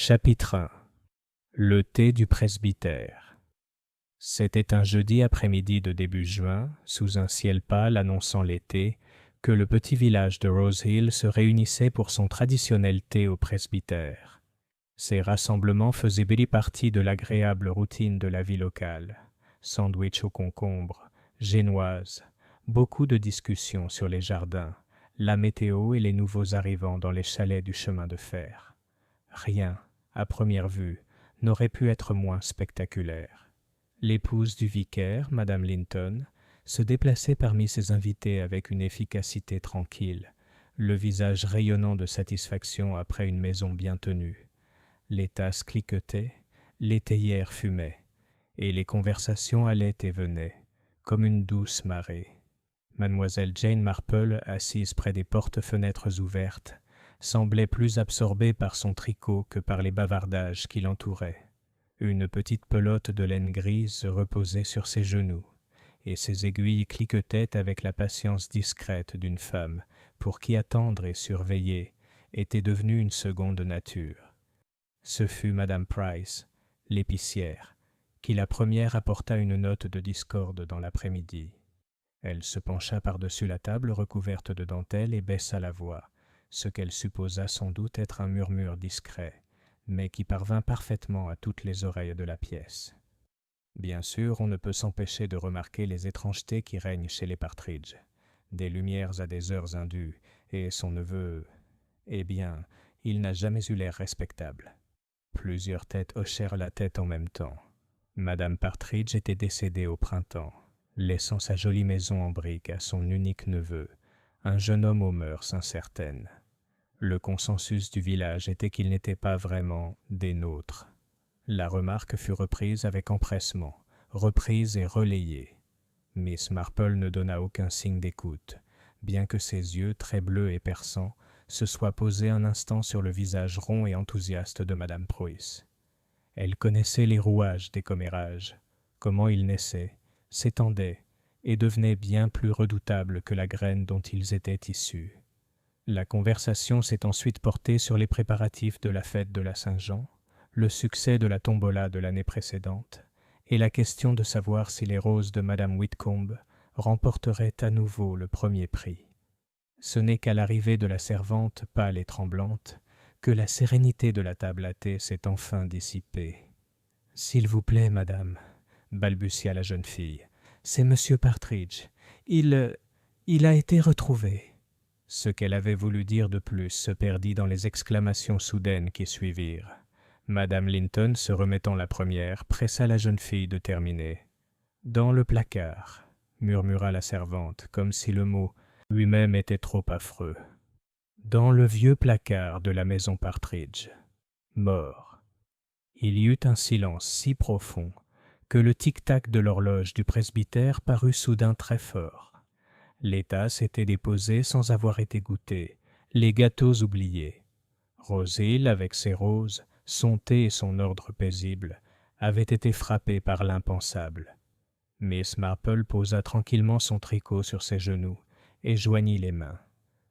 Chapitre 1. Le thé du presbytère. C'était un jeudi après-midi de début juin, sous un ciel pâle annonçant l'été, que le petit village de Rose Hill se réunissait pour son traditionnel thé au presbytère. Ces rassemblements faisaient belle partie de l'agréable routine de la vie locale. Sandwich au concombre, génoise, beaucoup de discussions sur les jardins, la météo et les nouveaux arrivants dans les chalets du chemin de fer. Rien, à première vue, n'aurait pu être moins spectaculaire. L'épouse du vicaire, Madame Linton, se déplaçait parmi ses invités avec une efficacité tranquille, le visage rayonnant de satisfaction après une maison bien tenue. Les tasses cliquetaient, les théières fumaient, et les conversations allaient et venaient, comme une douce marée. Mademoiselle Jane Marple, assise près des portes-fenêtres ouvertes, semblait plus absorbée par son tricot que par les bavardages qui l'entouraient. Une petite pelote de laine grise reposait sur ses genoux, et ses aiguilles cliquetaient avec la patience discrète d'une femme pour qui attendre et surveiller était devenu une seconde nature. Ce fut Madame Price, l'épicière, qui la première apporta une note de discorde dans l'après-midi. Elle se pencha par-dessus la table recouverte de dentelle et baissa la voix, ce qu'elle supposa sans doute être un murmure discret, mais qui parvint parfaitement à toutes les oreilles de la pièce. Bien sûr, on ne peut s'empêcher de remarquer les étrangetés qui règnent chez les Partridge, des lumières à des heures indues, et son neveu, eh bien, il n'a jamais eu l'air respectable. Plusieurs têtes hochèrent la tête en même temps. Madame Partridge était décédée au printemps, laissant sa jolie maison en briques à son unique neveu, un jeune homme aux mœurs incertaines. Le consensus du village était qu'il n'était pas vraiment des nôtres. La remarque fut reprise avec empressement, reprise et relayée. Miss Marple ne donna aucun signe d'écoute, bien que ses yeux, très bleus et perçants, se soient posés un instant sur le visage rond et enthousiaste de Madame Pruiss. Elle connaissait les rouages des commérages, comment ils naissaient, s'étendaient et devenaient bien plus redoutables que la graine dont ils étaient issus. La conversation s'est ensuite portée sur les préparatifs de la fête de la Saint-Jean, le succès de la tombola de l'année précédente, et la question de savoir si les roses de Madame Whitcomb remporteraient à nouveau le premier prix. Ce n'est qu'à l'arrivée de la servante, pâle et tremblante, que la sérénité de la table à thé s'est enfin dissipée. « S'il vous plaît, madame, » balbutia la jeune fille, « c'est Monsieur Partridge. Il a été retrouvé. » Ce qu'elle avait voulu dire de plus se perdit dans les exclamations soudaines qui suivirent. Madame Linton, se remettant la première, pressa la jeune fille de terminer. « Dans le placard, » murmura la servante, comme si le mot lui-même était trop affreux. « Dans le vieux placard de la maison Partridge. Mort. » Il y eut un silence si profond que le tic-tac de l'horloge du presbytère parut soudain très fort. Les tasses étaient déposées sans avoir été goûtées, les gâteaux oubliés. Rose Hill, avec ses roses, son thé et son ordre paisible, avait été frappé par l'impensable. Miss Marple posa tranquillement son tricot sur ses genoux et joignit les mains.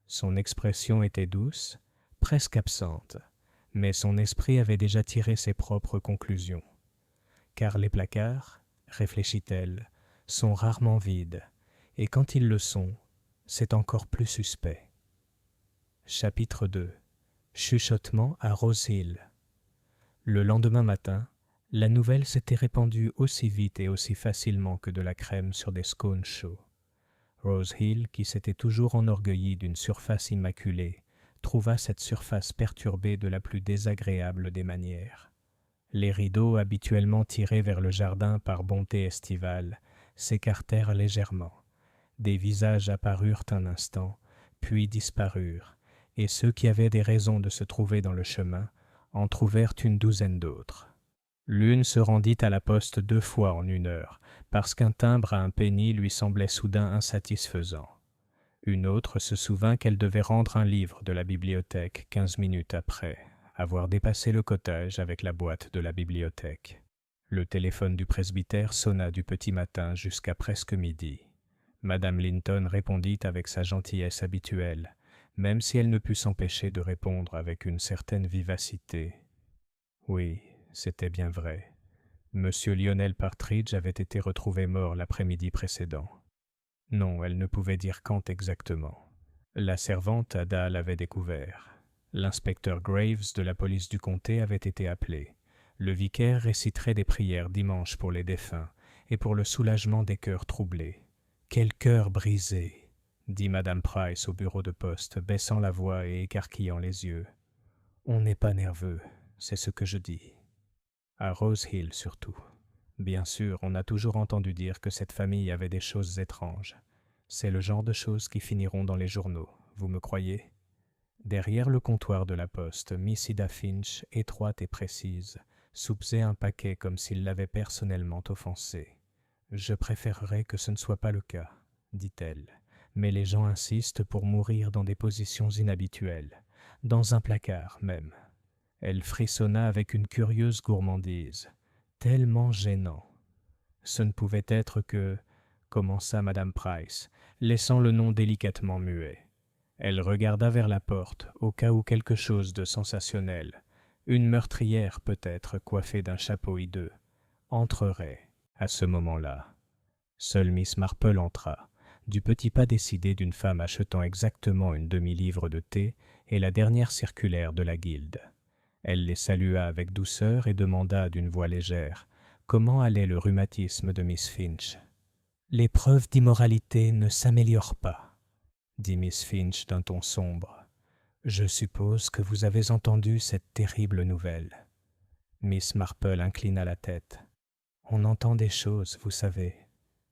Son expression était douce, presque absente, mais son esprit avait déjà tiré ses propres conclusions. Car les placards, réfléchit-elle, sont rarement vides, et quand ils le sont, c'est encore plus suspect. Chapitre 2. Chuchotement à Rose Hill. Le lendemain matin, la nouvelle s'était répandue aussi vite et aussi facilement que de la crème sur des scones chauds. Rose Hill, qui s'était toujours enorgueillie d'une surface immaculée, trouva cette surface perturbée de la plus désagréable des manières. Les rideaux, habituellement tirés vers le jardin par bonté estivale, s'écartèrent légèrement. Des visages apparurent un instant, puis disparurent, et ceux qui avaient des raisons de se trouver dans le chemin en trouvèrent une douzaine d'autres. L'une se rendit à la poste 2 fois en 1 heure, parce qu'un timbre à un penny lui semblait soudain insatisfaisant. Une autre se souvint qu'elle devait rendre un livre de la bibliothèque 15 minutes après avoir dépassé le cottage avec la boîte de la bibliothèque. Le téléphone du presbytère sonna du petit matin jusqu'à presque midi. Madame Linton répondit avec sa gentillesse habituelle, même si elle ne put s'empêcher de répondre avec une certaine vivacité. Oui, c'était bien vrai. Monsieur Lionel Partridge avait été retrouvé mort l'après-midi précédent. Non, elle ne pouvait dire quand exactement. La servante Ada l'avait découvert. L'inspecteur Graves de la police du comté avait été appelé. Le vicaire réciterait des prières dimanche pour les défunts et pour le soulagement des cœurs troublés. Quel cœur brisé, dit Madame Price au bureau de poste, baissant la voix et écarquillant les yeux. On n'est pas nerveux, c'est ce que je dis. À Rose Hill surtout. Bien sûr, on a toujours entendu dire que cette famille avait des choses étranges. C'est le genre de choses qui finiront dans les journaux, vous me croyez? Derrière le comptoir de la poste, Miss Ida Finch, étroite et précise, soupesait un paquet comme s'il l'avait personnellement offensé. « Je préférerais que ce ne soit pas le cas, dit-elle, mais les gens insistent pour mourir dans des positions inhabituelles, dans un placard même. » Elle frissonna avec une curieuse gourmandise. Tellement gênant. Ce ne pouvait être que, commença Madame Price, laissant le nom délicatement muet. Elle regarda vers la porte, au cas où quelque chose de sensationnel, une meurtrière peut-être coiffée d'un chapeau hideux, entrerait à ce moment-là. Seule Miss Marple entra, du petit pas décidé d'une femme achetant exactement une demi-livre de thé et la dernière circulaire de la guilde. Elle les salua avec douceur et demanda d'une voix légère comment allait le rhumatisme de Miss Finch. « Les preuves d'immoralité ne s'améliorent pas, » dit Miss Finch d'un ton sombre. « Je suppose que vous avez entendu cette terrible nouvelle. » Miss Marple inclina la tête. « On entend des choses, vous savez, »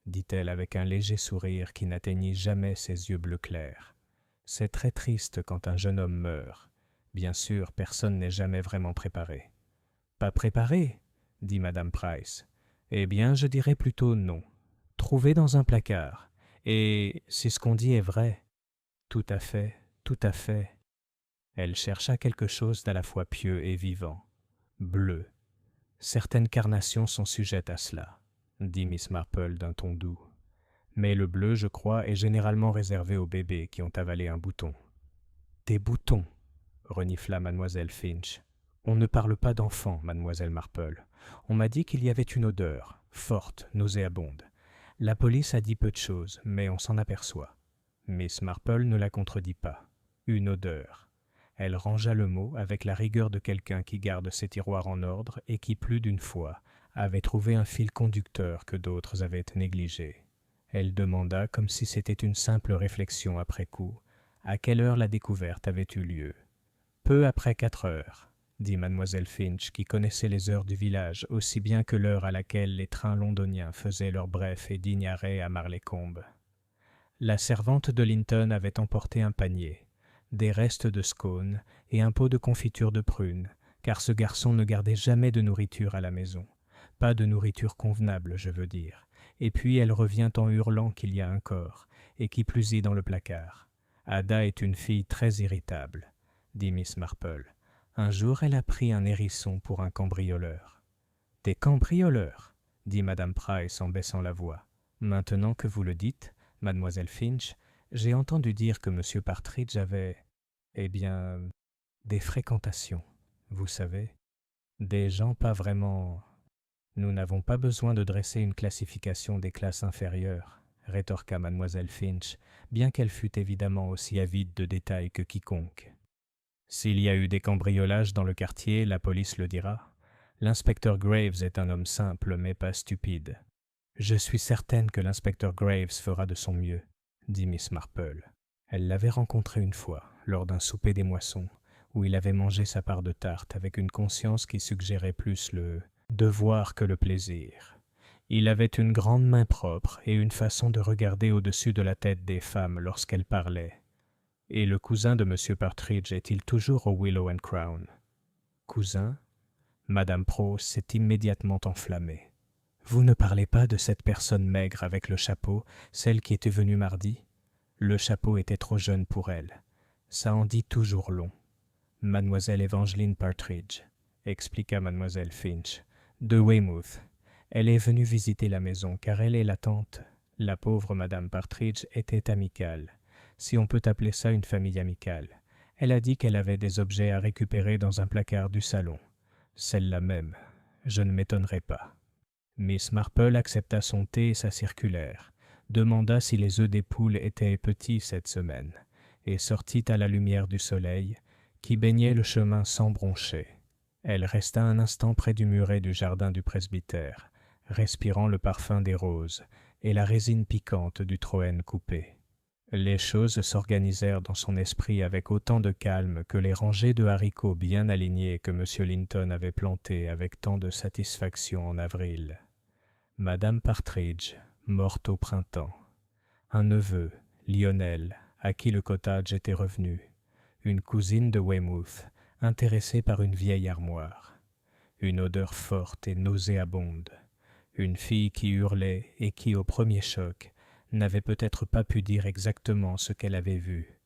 dit-elle avec un léger sourire qui n'atteignit jamais ses yeux bleu clair. « C'est très triste quand un jeune homme meurt. Bien sûr, personne n'est jamais vraiment préparé. »« Pas préparé ?» dit Madame Price. « Eh bien, je dirais plutôt non. Trouvé dans un placard. Et si ce qu'on dit est vrai. »« Tout à fait, tout à fait. » Elle chercha quelque chose d'à la fois pieux et vivant. « Bleu. Certaines carnations sont sujettes à cela, » dit Miss Marple d'un ton doux. « Mais le bleu, je crois, est généralement réservé aux bébés qui ont avalé un bouton. »« Des boutons !» renifla mademoiselle Finch. « On ne parle pas d'enfants, mademoiselle Marple. On m'a dit qu'il y avait une odeur, forte, nauséabonde. La police a dit peu de choses, mais on s'en aperçoit. » Miss Marple ne la contredit pas. Une odeur. Elle rangea le mot avec la rigueur de quelqu'un qui garde ses tiroirs en ordre et qui, plus d'une fois, avait trouvé un fil conducteur que d'autres avaient négligé. Elle demanda, comme si c'était une simple réflexion après coup, à quelle heure la découverte avait eu lieu. « Peu après 4 heures. » dit mademoiselle Finch, qui connaissait les heures du village aussi bien que l'heure à laquelle les trains londoniens faisaient leur bref et digne arrêt à Marleycombe. La servante de Linton avait emporté un panier, des restes de scones et un pot de confiture de prunes, car ce garçon ne gardait jamais de nourriture à la maison. Pas de nourriture convenable, je veux dire. Et puis elle revient en hurlant qu'il y a un corps, et qui plus est dans le placard. Ada est une fille très irritable, dit Miss Marple. Un jour, elle a pris un hérisson pour un cambrioleur. « Des cambrioleurs » dit Madame Price en baissant la voix. « Maintenant que vous le dites, mademoiselle Finch, j'ai entendu dire que M. Partridge avait, eh bien, des fréquentations, vous savez. Des gens pas vraiment... » « Nous n'avons pas besoin de dresser une classification des classes inférieures, » rétorqua mademoiselle Finch, bien qu'elle fût évidemment aussi avide de détails que quiconque. « S'il y a eu des cambriolages dans le quartier, la police le dira. L'inspecteur Graves est un homme simple, mais pas stupide. »« Je suis certaine que l'inspecteur Graves fera de son mieux, » dit Miss Marple. Elle l'avait rencontré une fois, lors d'un souper des moissons, où il avait mangé sa part de tarte avec une conscience qui suggérait plus le devoir que le plaisir. Il avait une grande main propre et une façon de regarder au-dessus de la tête des femmes lorsqu'elles parlaient. « Et le cousin de M. Partridge est-il toujours au Willow and Crown ?»« Cousin ?» Madame Prose s'est immédiatement enflammée. « Vous ne parlez pas de cette personne maigre avec le chapeau, celle qui était venue mardi ? Le chapeau était trop jeune pour elle. Ça en dit toujours long. Mademoiselle Evangeline Partridge, » expliqua mademoiselle Finch, « de Weymouth. Elle est venue visiter la maison car elle est la tante. La pauvre madame Partridge était amicale, si on peut appeler ça une famille amicale. Elle a dit qu'elle avait des objets à récupérer dans un placard du salon. Celle-là même, je ne m'étonnerais pas. Miss Marple accepta son thé et sa circulaire, demanda si les œufs des poules étaient petits cette semaine, et sortit à la lumière du soleil, qui baignait le chemin sans broncher. Elle resta un instant près du muret du jardin du presbytère, respirant le parfum des roses et la résine piquante du troène coupé. Les choses s'organisèrent dans son esprit avec autant de calme que les rangées de haricots bien alignés que M. Linton avait plantés avec tant de satisfaction en avril. Madame Partridge, morte au printemps. Un neveu, Lionel, à qui le cottage était revenu. Une cousine de Weymouth, intéressée par une vieille armoire. Une odeur forte et nauséabonde. Une fille qui hurlait et qui, au premier choc, n'avait peut-être pas pu dire exactement ce qu'elle avait vu.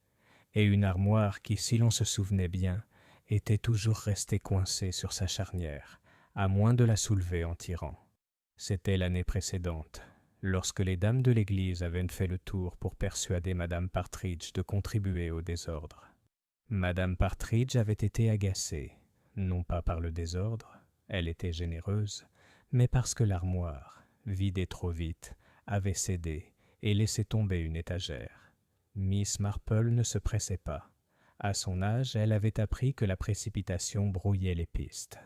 Et une armoire qui, si l'on se souvenait bien, était toujours restée coincée sur sa charnière, à moins de la soulever en tirant. C'était l'année précédente, lorsque les dames de l'église avaient fait le tour pour persuader Madame Partridge de contribuer au désordre. Madame Partridge avait été agacée, non pas par le désordre, elle était généreuse, mais parce que l'armoire, vidée trop vite, avait cédé et laissé tomber une étagère. Miss Marple ne se pressait pas. À son âge, elle avait appris que la précipitation brouillait les pistes.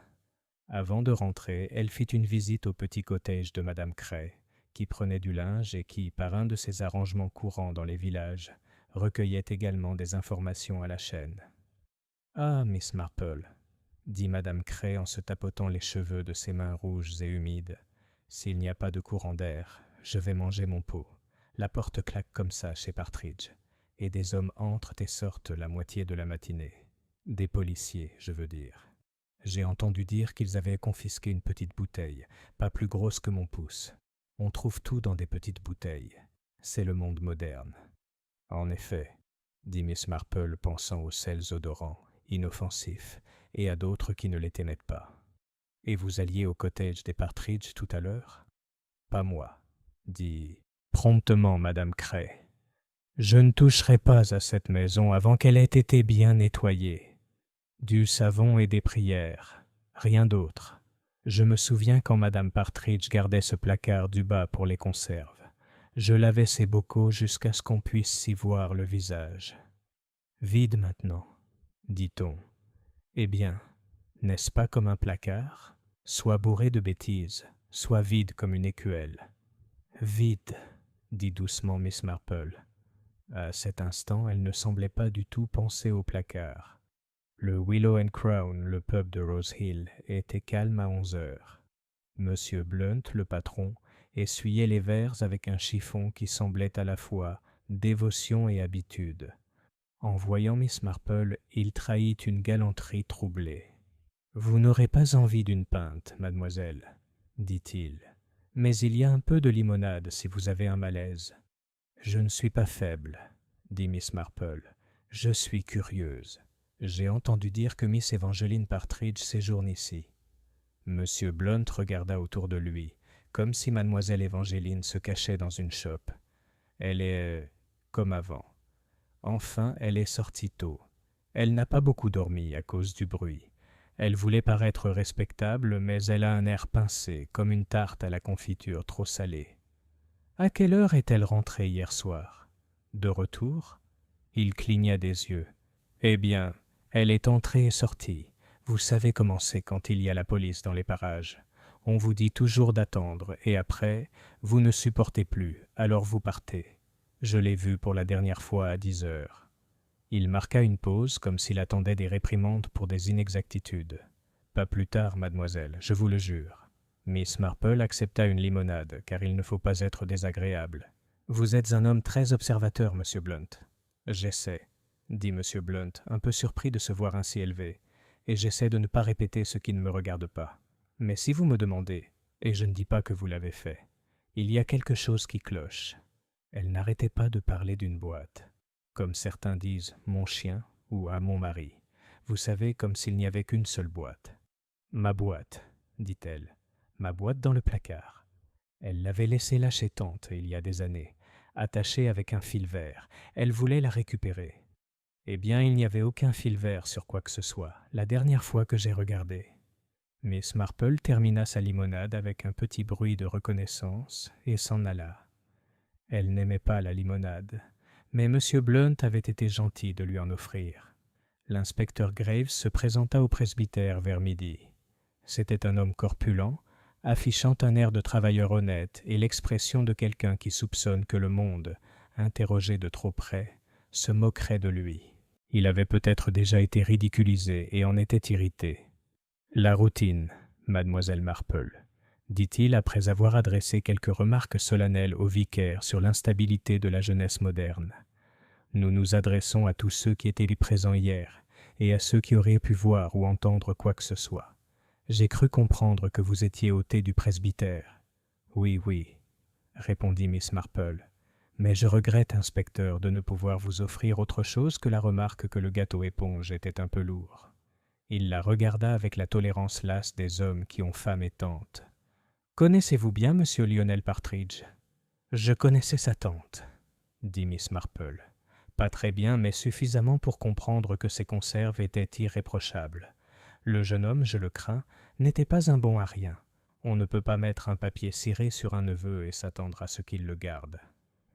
Avant de rentrer, elle fit une visite au petit cottage de Madame Cray, qui prenait du linge et qui, par un de ces arrangements courants dans les villages, recueillait également des informations à la chaîne. « Ah, Miss Marple, » dit Madame Cray en se tapotant les cheveux de ses mains rouges et humides, « s'il n'y a pas de courant d'air, je vais manger mon pot. La porte claque comme ça chez Partridge, et des hommes entrent et sortent la moitié de la matinée. Des policiers, je veux dire. J'ai entendu dire qu'ils avaient confisqué une petite bouteille, pas plus grosse que mon pouce. On trouve tout dans des petites bouteilles. C'est le monde moderne. » « En effet, » dit Miss Marple, pensant aux sels odorants, inoffensifs, et à d'autres qui ne les tenaient pas. « Et vous alliez au cottage des Partridge tout à l'heure ? » ?»« Pas moi, » dit promptement Madame Cray. « Je ne toucherai pas à cette maison avant qu'elle ait été bien nettoyée. Du savon et des prières, rien d'autre. Je me souviens quand Madame Partridge gardait ce placard du bas pour les conserves. Je lavais ces bocaux jusqu'à ce qu'on puisse s'y voir le visage. Vide maintenant, dit-on. Eh bien, n'est-ce pas comme un placard, soit bourré de bêtises, soit vide comme une écuelle. Vide, dit doucement Miss Marple. À cet instant, elle ne semblait pas du tout penser au placard. Le Willow and Crown, le pub de Rose Hill, était calme à 11 heures. Monsieur Blunt, le patron, essuyait les verres avec un chiffon qui semblait à la fois dévotion et habitude. En voyant Miss Marple, il trahit une galanterie troublée. « Vous n'aurez pas envie d'une pinte, mademoiselle, » dit-il. « Mais il y a un peu de limonade si vous avez un malaise. »« Je ne suis pas faible, » dit Miss Marple. « Je suis curieuse. J'ai entendu dire que Miss Evangeline Partridge séjourne ici. » Monsieur Blunt regarda autour de lui, comme si mademoiselle Evangeline se cachait dans une chope. Elle est comme avant. Enfin, elle est sortie tôt. Elle n'a pas beaucoup dormi à cause du bruit. Elle voulait paraître respectable, mais elle a un air pincé, comme une tarte à la confiture trop salée. À quelle heure est-elle rentrée hier soir ? De retour ? Il cligna des yeux. Eh bien, elle est entrée et sortie. Vous savez comment c'est quand il y a la police dans les parages. On vous dit toujours d'attendre, et après, vous ne supportez plus, alors vous partez. Je l'ai vu pour la dernière fois à 10 heures. Il marqua une pause, comme s'il attendait des réprimandes pour des inexactitudes. Pas plus tard, mademoiselle, je vous le jure. Miss Marple accepta une limonade, car il ne faut pas être désagréable. Vous êtes un homme très observateur, monsieur Blunt. J'essaie, dit monsieur Blunt, un peu surpris de se voir ainsi élevé, et j'essaie de ne pas répéter ce qui ne me regarde pas. Mais si vous me demandez, et je ne dis pas que vous l'avez fait, il y a quelque chose qui cloche. Elle n'arrêtait pas de parler d'une boîte. Comme certains disent « mon chien » ou « à mon mari ». Vous savez, comme s'il n'y avait qu'une seule boîte. « Ma boîte », dit-elle. « Ma boîte dans le placard. » Elle l'avait laissée là chez tante il y a des années, attachée avec un fil vert. Elle voulait la récupérer. Eh bien, il n'y avait aucun fil vert sur quoi que ce soit, la dernière fois que j'ai regardé. Miss Marple termina sa limonade avec un petit bruit de reconnaissance et s'en alla. Elle n'aimait pas la limonade, mais M. Blount avait été gentil de lui en offrir. L'inspecteur Graves se présenta au presbytère vers midi. C'était un homme corpulent, affichant un air de travailleur honnête et l'expression de quelqu'un qui soupçonne que le monde, interrogé de trop près, se moquerait de lui. Il avait peut-être déjà été ridiculisé et en était irrité. « La routine, mademoiselle Marple, » dit-il après avoir adressé quelques remarques solennelles au vicaire sur l'instabilité de la jeunesse moderne. « Nous nous adressons à tous ceux qui étaient présents hier et à ceux qui auraient pu voir ou entendre quoi que ce soit. J'ai cru comprendre que vous étiez au thé du presbytère. »« Oui, oui, » répondit Miss Marple. « Mais je regrette, inspecteur, de ne pouvoir vous offrir autre chose que la remarque que le gâteau éponge était un peu lourd. » Il la regarda avec la tolérance lasse des hommes qui ont femme et tante. « Connaissez-vous bien Monsieur Lionel Partridge ?»« Je connaissais sa tante, » dit Miss Marple. « Pas très bien, mais suffisamment pour comprendre que ses conserves étaient irréprochables. Le jeune homme, je le crains, n'était pas un bon à rien. On ne peut pas mettre un papier ciré sur un neveu et s'attendre à ce qu'il le garde. »«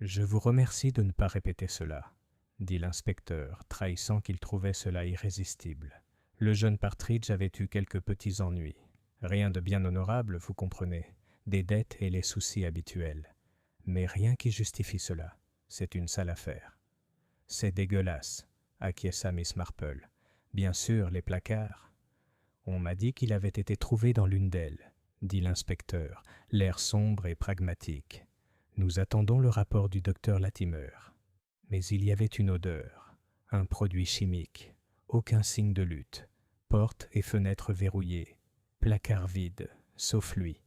Je vous remercie de ne pas répéter cela, » dit l'inspecteur, trahissant qu'il trouvait cela irrésistible. Le jeune Partridge avait eu quelques petits ennuis. Rien de bien honorable, vous comprenez, des dettes et les soucis habituels. Mais rien qui justifie cela. C'est une sale affaire. « C'est dégueulasse, » acquiesça Miss Marple. « Bien sûr, les placards. »« On m'a dit qu'il avait été trouvé dans l'une d'elles, » dit l'inspecteur, l'air sombre et pragmatique. « Nous attendons le rapport du docteur Latimer. » Mais il y avait une odeur, un produit chimique, aucun signe de lutte, porte et fenêtres verrouillées, placard vide, sauf lui.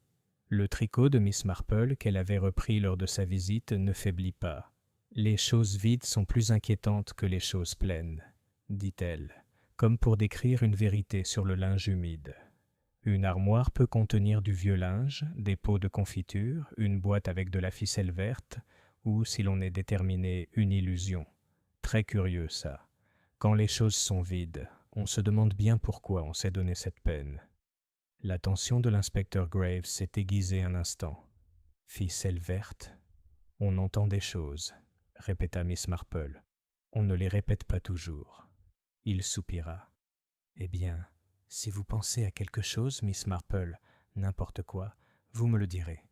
Le tricot de Miss Marple qu'elle avait repris lors de sa visite ne faiblit pas. « Les choses vides sont plus inquiétantes que les choses pleines, » dit-elle, comme pour décrire une vérité sur le linge humide. Une armoire peut contenir du vieux linge, des pots de confiture, une boîte avec de la ficelle verte, ou, si l'on est déterminé, une illusion. Très curieux, ça. Quand les choses sont vides, on se demande bien pourquoi on s'est donné cette peine. L'attention de l'inspecteur Graves s'est aiguisée un instant. « Ficelle verte ? On entend des choses, » répéta Miss Marple. « On ne les répète pas toujours. » Il soupira. « Eh bien, si vous pensez à quelque chose, Miss Marple, n'importe quoi, vous me le direz.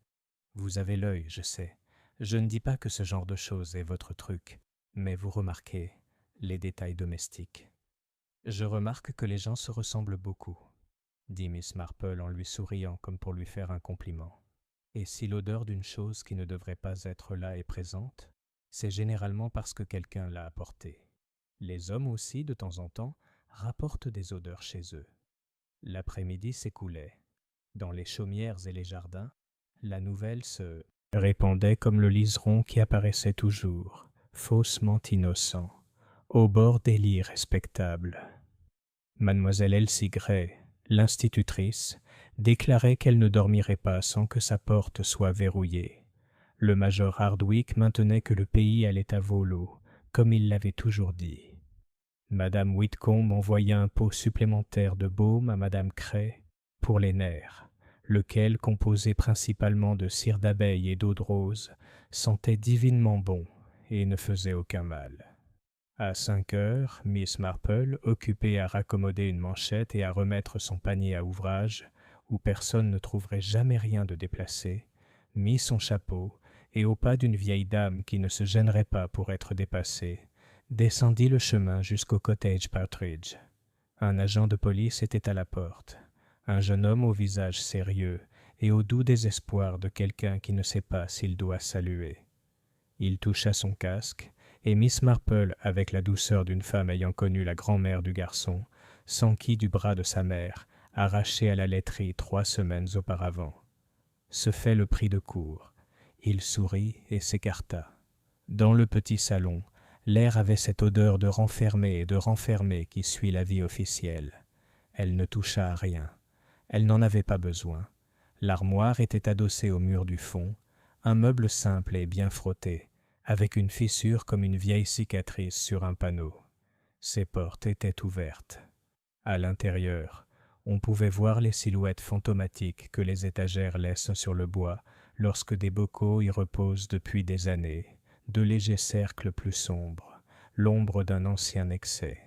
Vous avez l'œil, je sais. Je ne dis pas que ce genre de choses est votre truc, mais vous remarquez les détails domestiques. »« Je remarque que les gens se ressemblent beaucoup, » dit Miss Marple en lui souriant comme pour lui faire un compliment. « Et si l'odeur d'une chose qui ne devrait pas être là est présente, c'est généralement parce que quelqu'un l'a apportée. Les hommes aussi, de temps en temps, rapportent des odeurs chez eux. » L'après-midi s'écoulait. Dans les chaumières et les jardins, la nouvelle se répandait comme le liseron qui apparaissait toujours, faussement innocent, au bord des lits respectables. Mademoiselle Elsie Gray, l'institutrice, déclarait qu'elle ne dormirait pas sans que sa porte soit verrouillée. Le major Hardwick maintenait que le pays allait à volo, comme il l'avait toujours dit. Madame Whitcomb envoya un pot supplémentaire de baume à Madame Cray pour les nerfs, lequel, composé principalement de cire d'abeille et d'eau de rose, sentait divinement bon et ne faisait aucun mal. À 5 heures, Miss Marple, occupée à raccommoder une manchette et à remettre son panier à ouvrage, où personne ne trouverait jamais rien de déplacé, mit son chapeau et, au pas d'une vieille dame qui ne se gênerait pas pour être dépassée, descendit le chemin jusqu'au cottage Partridge. Un agent de police était à la porte, un jeune homme au visage sérieux et au doux désespoir de quelqu'un qui ne sait pas s'il doit saluer. Il toucha son casque, et Miss Marple, avec la douceur d'une femme ayant connu la grand-mère du garçon, s'enquit du bras de sa mère, arrachée à la laiterie 3 semaines auparavant. Ce fait le prit de court. Il sourit et s'écarta. Dans le petit salon, l'air avait cette odeur de renfermé et de renfermé qui suit la vie officielle. Elle ne toucha à rien. Elle n'en avait pas besoin. L'armoire était adossée au mur du fond, un meuble simple et bien frotté, avec une fissure comme une vieille cicatrice sur un panneau. Ses portes étaient ouvertes. À l'intérieur, On pouvait voir les silhouettes fantomatiques que les étagères laissent sur le bois lorsque des bocaux y reposent depuis des années, de légers cercles plus sombres, l'ombre d'un ancien excès.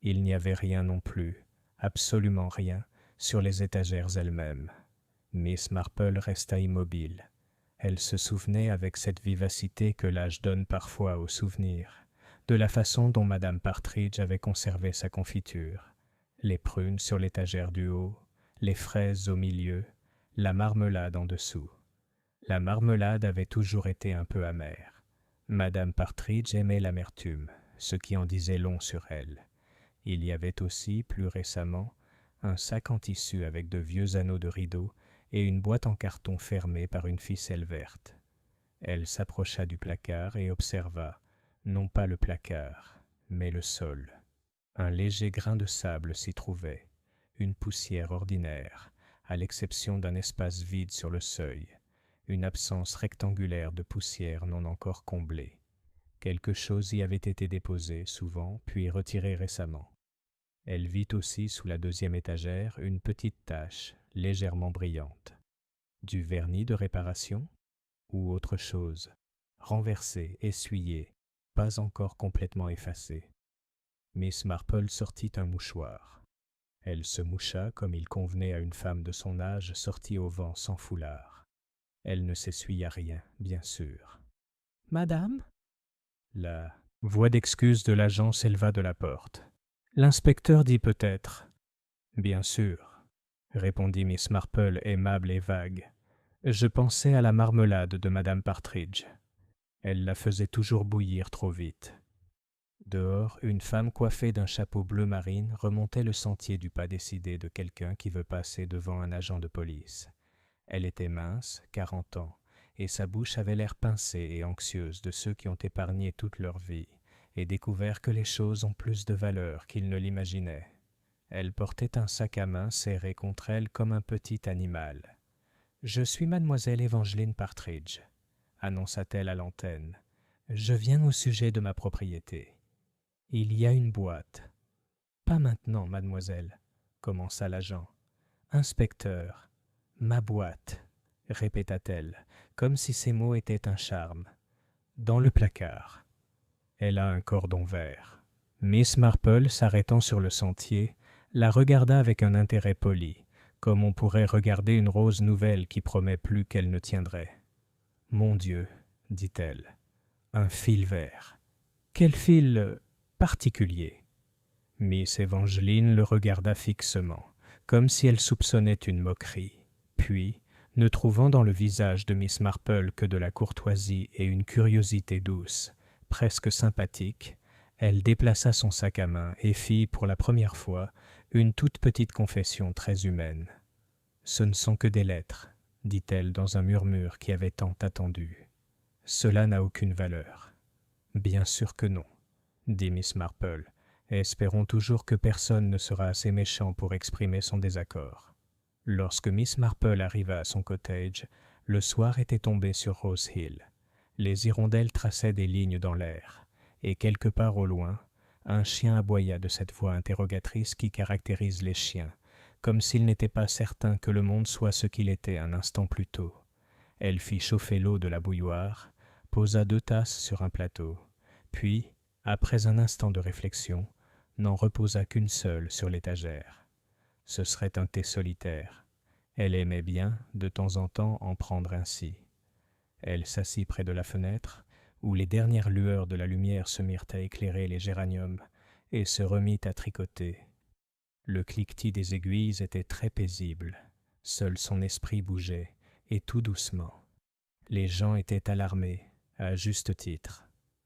Il n'y avait rien non plus, absolument rien, sur les étagères elles-mêmes. Miss Marple resta immobile. Elle se souvenait avec cette vivacité que l'âge donne parfois aux souvenirs, de la façon dont Madame Partridge avait conservé sa confiture, les prunes sur l'étagère du haut, les fraises au milieu, la marmelade en dessous. La marmelade avait toujours été un peu amère. Madame Partridge aimait l'amertume, ce qui en disait long sur elle. Il y avait aussi, plus récemment, un sac en tissu avec de vieux anneaux de rideaux et une boîte en carton fermée par une ficelle verte. Elle s'approcha du placard et observa, non pas le placard, mais le sol. Un léger grain de sable s'y trouvait, une poussière ordinaire, à l'exception d'un espace vide sur le seuil, une absence rectangulaire de poussière non encore comblée. Quelque chose y avait été déposé souvent, puis retiré récemment. Elle vit aussi sous la deuxième étagère une petite tache, légèrement brillante. Du vernis de réparation ou autre chose, renversé, essuyé, pas encore complètement effacé. Miss Marple sortit un mouchoir. Elle se moucha comme il convenait à une femme de son âge sortie au vent sans foulard. Elle ne s'essuya rien, bien sûr. « Madame ?» La voix d'excuse de l'agent s'éleva de la porte. « L'inspecteur dit peut-être. »« Bien sûr, » répondit Miss Marple, aimable et vague. « Je pensais à la marmelade de Madame Partridge. Elle la faisait toujours bouillir trop vite. » Dehors, une femme coiffée d'un chapeau bleu marine remontait le sentier du pas décidé de quelqu'un qui veut passer devant un agent de police. Elle était mince, 40 ans, et sa bouche avait l'air pincée et anxieuse de ceux qui ont épargné toute leur vie et découvert que les choses ont plus de valeur qu'ils ne l'imaginaient. Elle portait un sac à main serré contre elle comme un petit animal. « Je suis mademoiselle Evangeline Partridge », annonça-t-elle à l'antenne. « Je viens au sujet de ma propriété. » « Il y a une boîte. »« Pas maintenant, mademoiselle, » commença l'agent. « Inspecteur, ma boîte, » répéta-t-elle, comme si ces mots étaient un charme. « Dans le placard. » Elle a un cordon vert. Miss Marple, s'arrêtant sur le sentier, la regarda avec un intérêt poli, comme on pourrait regarder une rose nouvelle qui promet plus qu'elle ne tiendrait. « Mon Dieu, » dit-elle, « un fil vert. Quel fil particulier. » Miss Evangeline le regarda fixement, comme si elle soupçonnait une moquerie. Puis, ne trouvant dans le visage de Miss Marple que de la courtoisie et une curiosité douce, presque sympathique, elle déplaça son sac à main et fit, pour la première fois, une toute petite confession très humaine. « Ce ne sont que des lettres, » dit-elle dans un murmure qui avait tant attendu. « Cela n'a aucune valeur. »« Bien sûr que non, » dit Miss Marple, et espérons toujours que personne ne sera assez méchant pour exprimer son désaccord. Lorsque Miss Marple arriva à son cottage, le soir était tombé sur Rose Hill. Les hirondelles traçaient des lignes dans l'air, et quelque part au loin, un chien aboya de cette voix interrogatrice qui caractérise les chiens, comme s'il n'était pas certain que le monde soit ce qu'il était un instant plus tôt. Elle fit chauffer l'eau de la bouilloire, posa 2 tasses sur un plateau, puis, après un instant de réflexion, n'en reposa qu'une seule sur l'étagère. Ce serait un thé solitaire. Elle aimait bien, de temps en temps, en prendre ainsi. Elle s'assit près de la fenêtre, où les dernières lueurs de la lumière se mirent à éclairer les géraniums, et se remit à tricoter. Le cliquetis des aiguilles était très paisible. Seul son esprit bougeait, et tout doucement. Les gens étaient alarmés, à juste titre.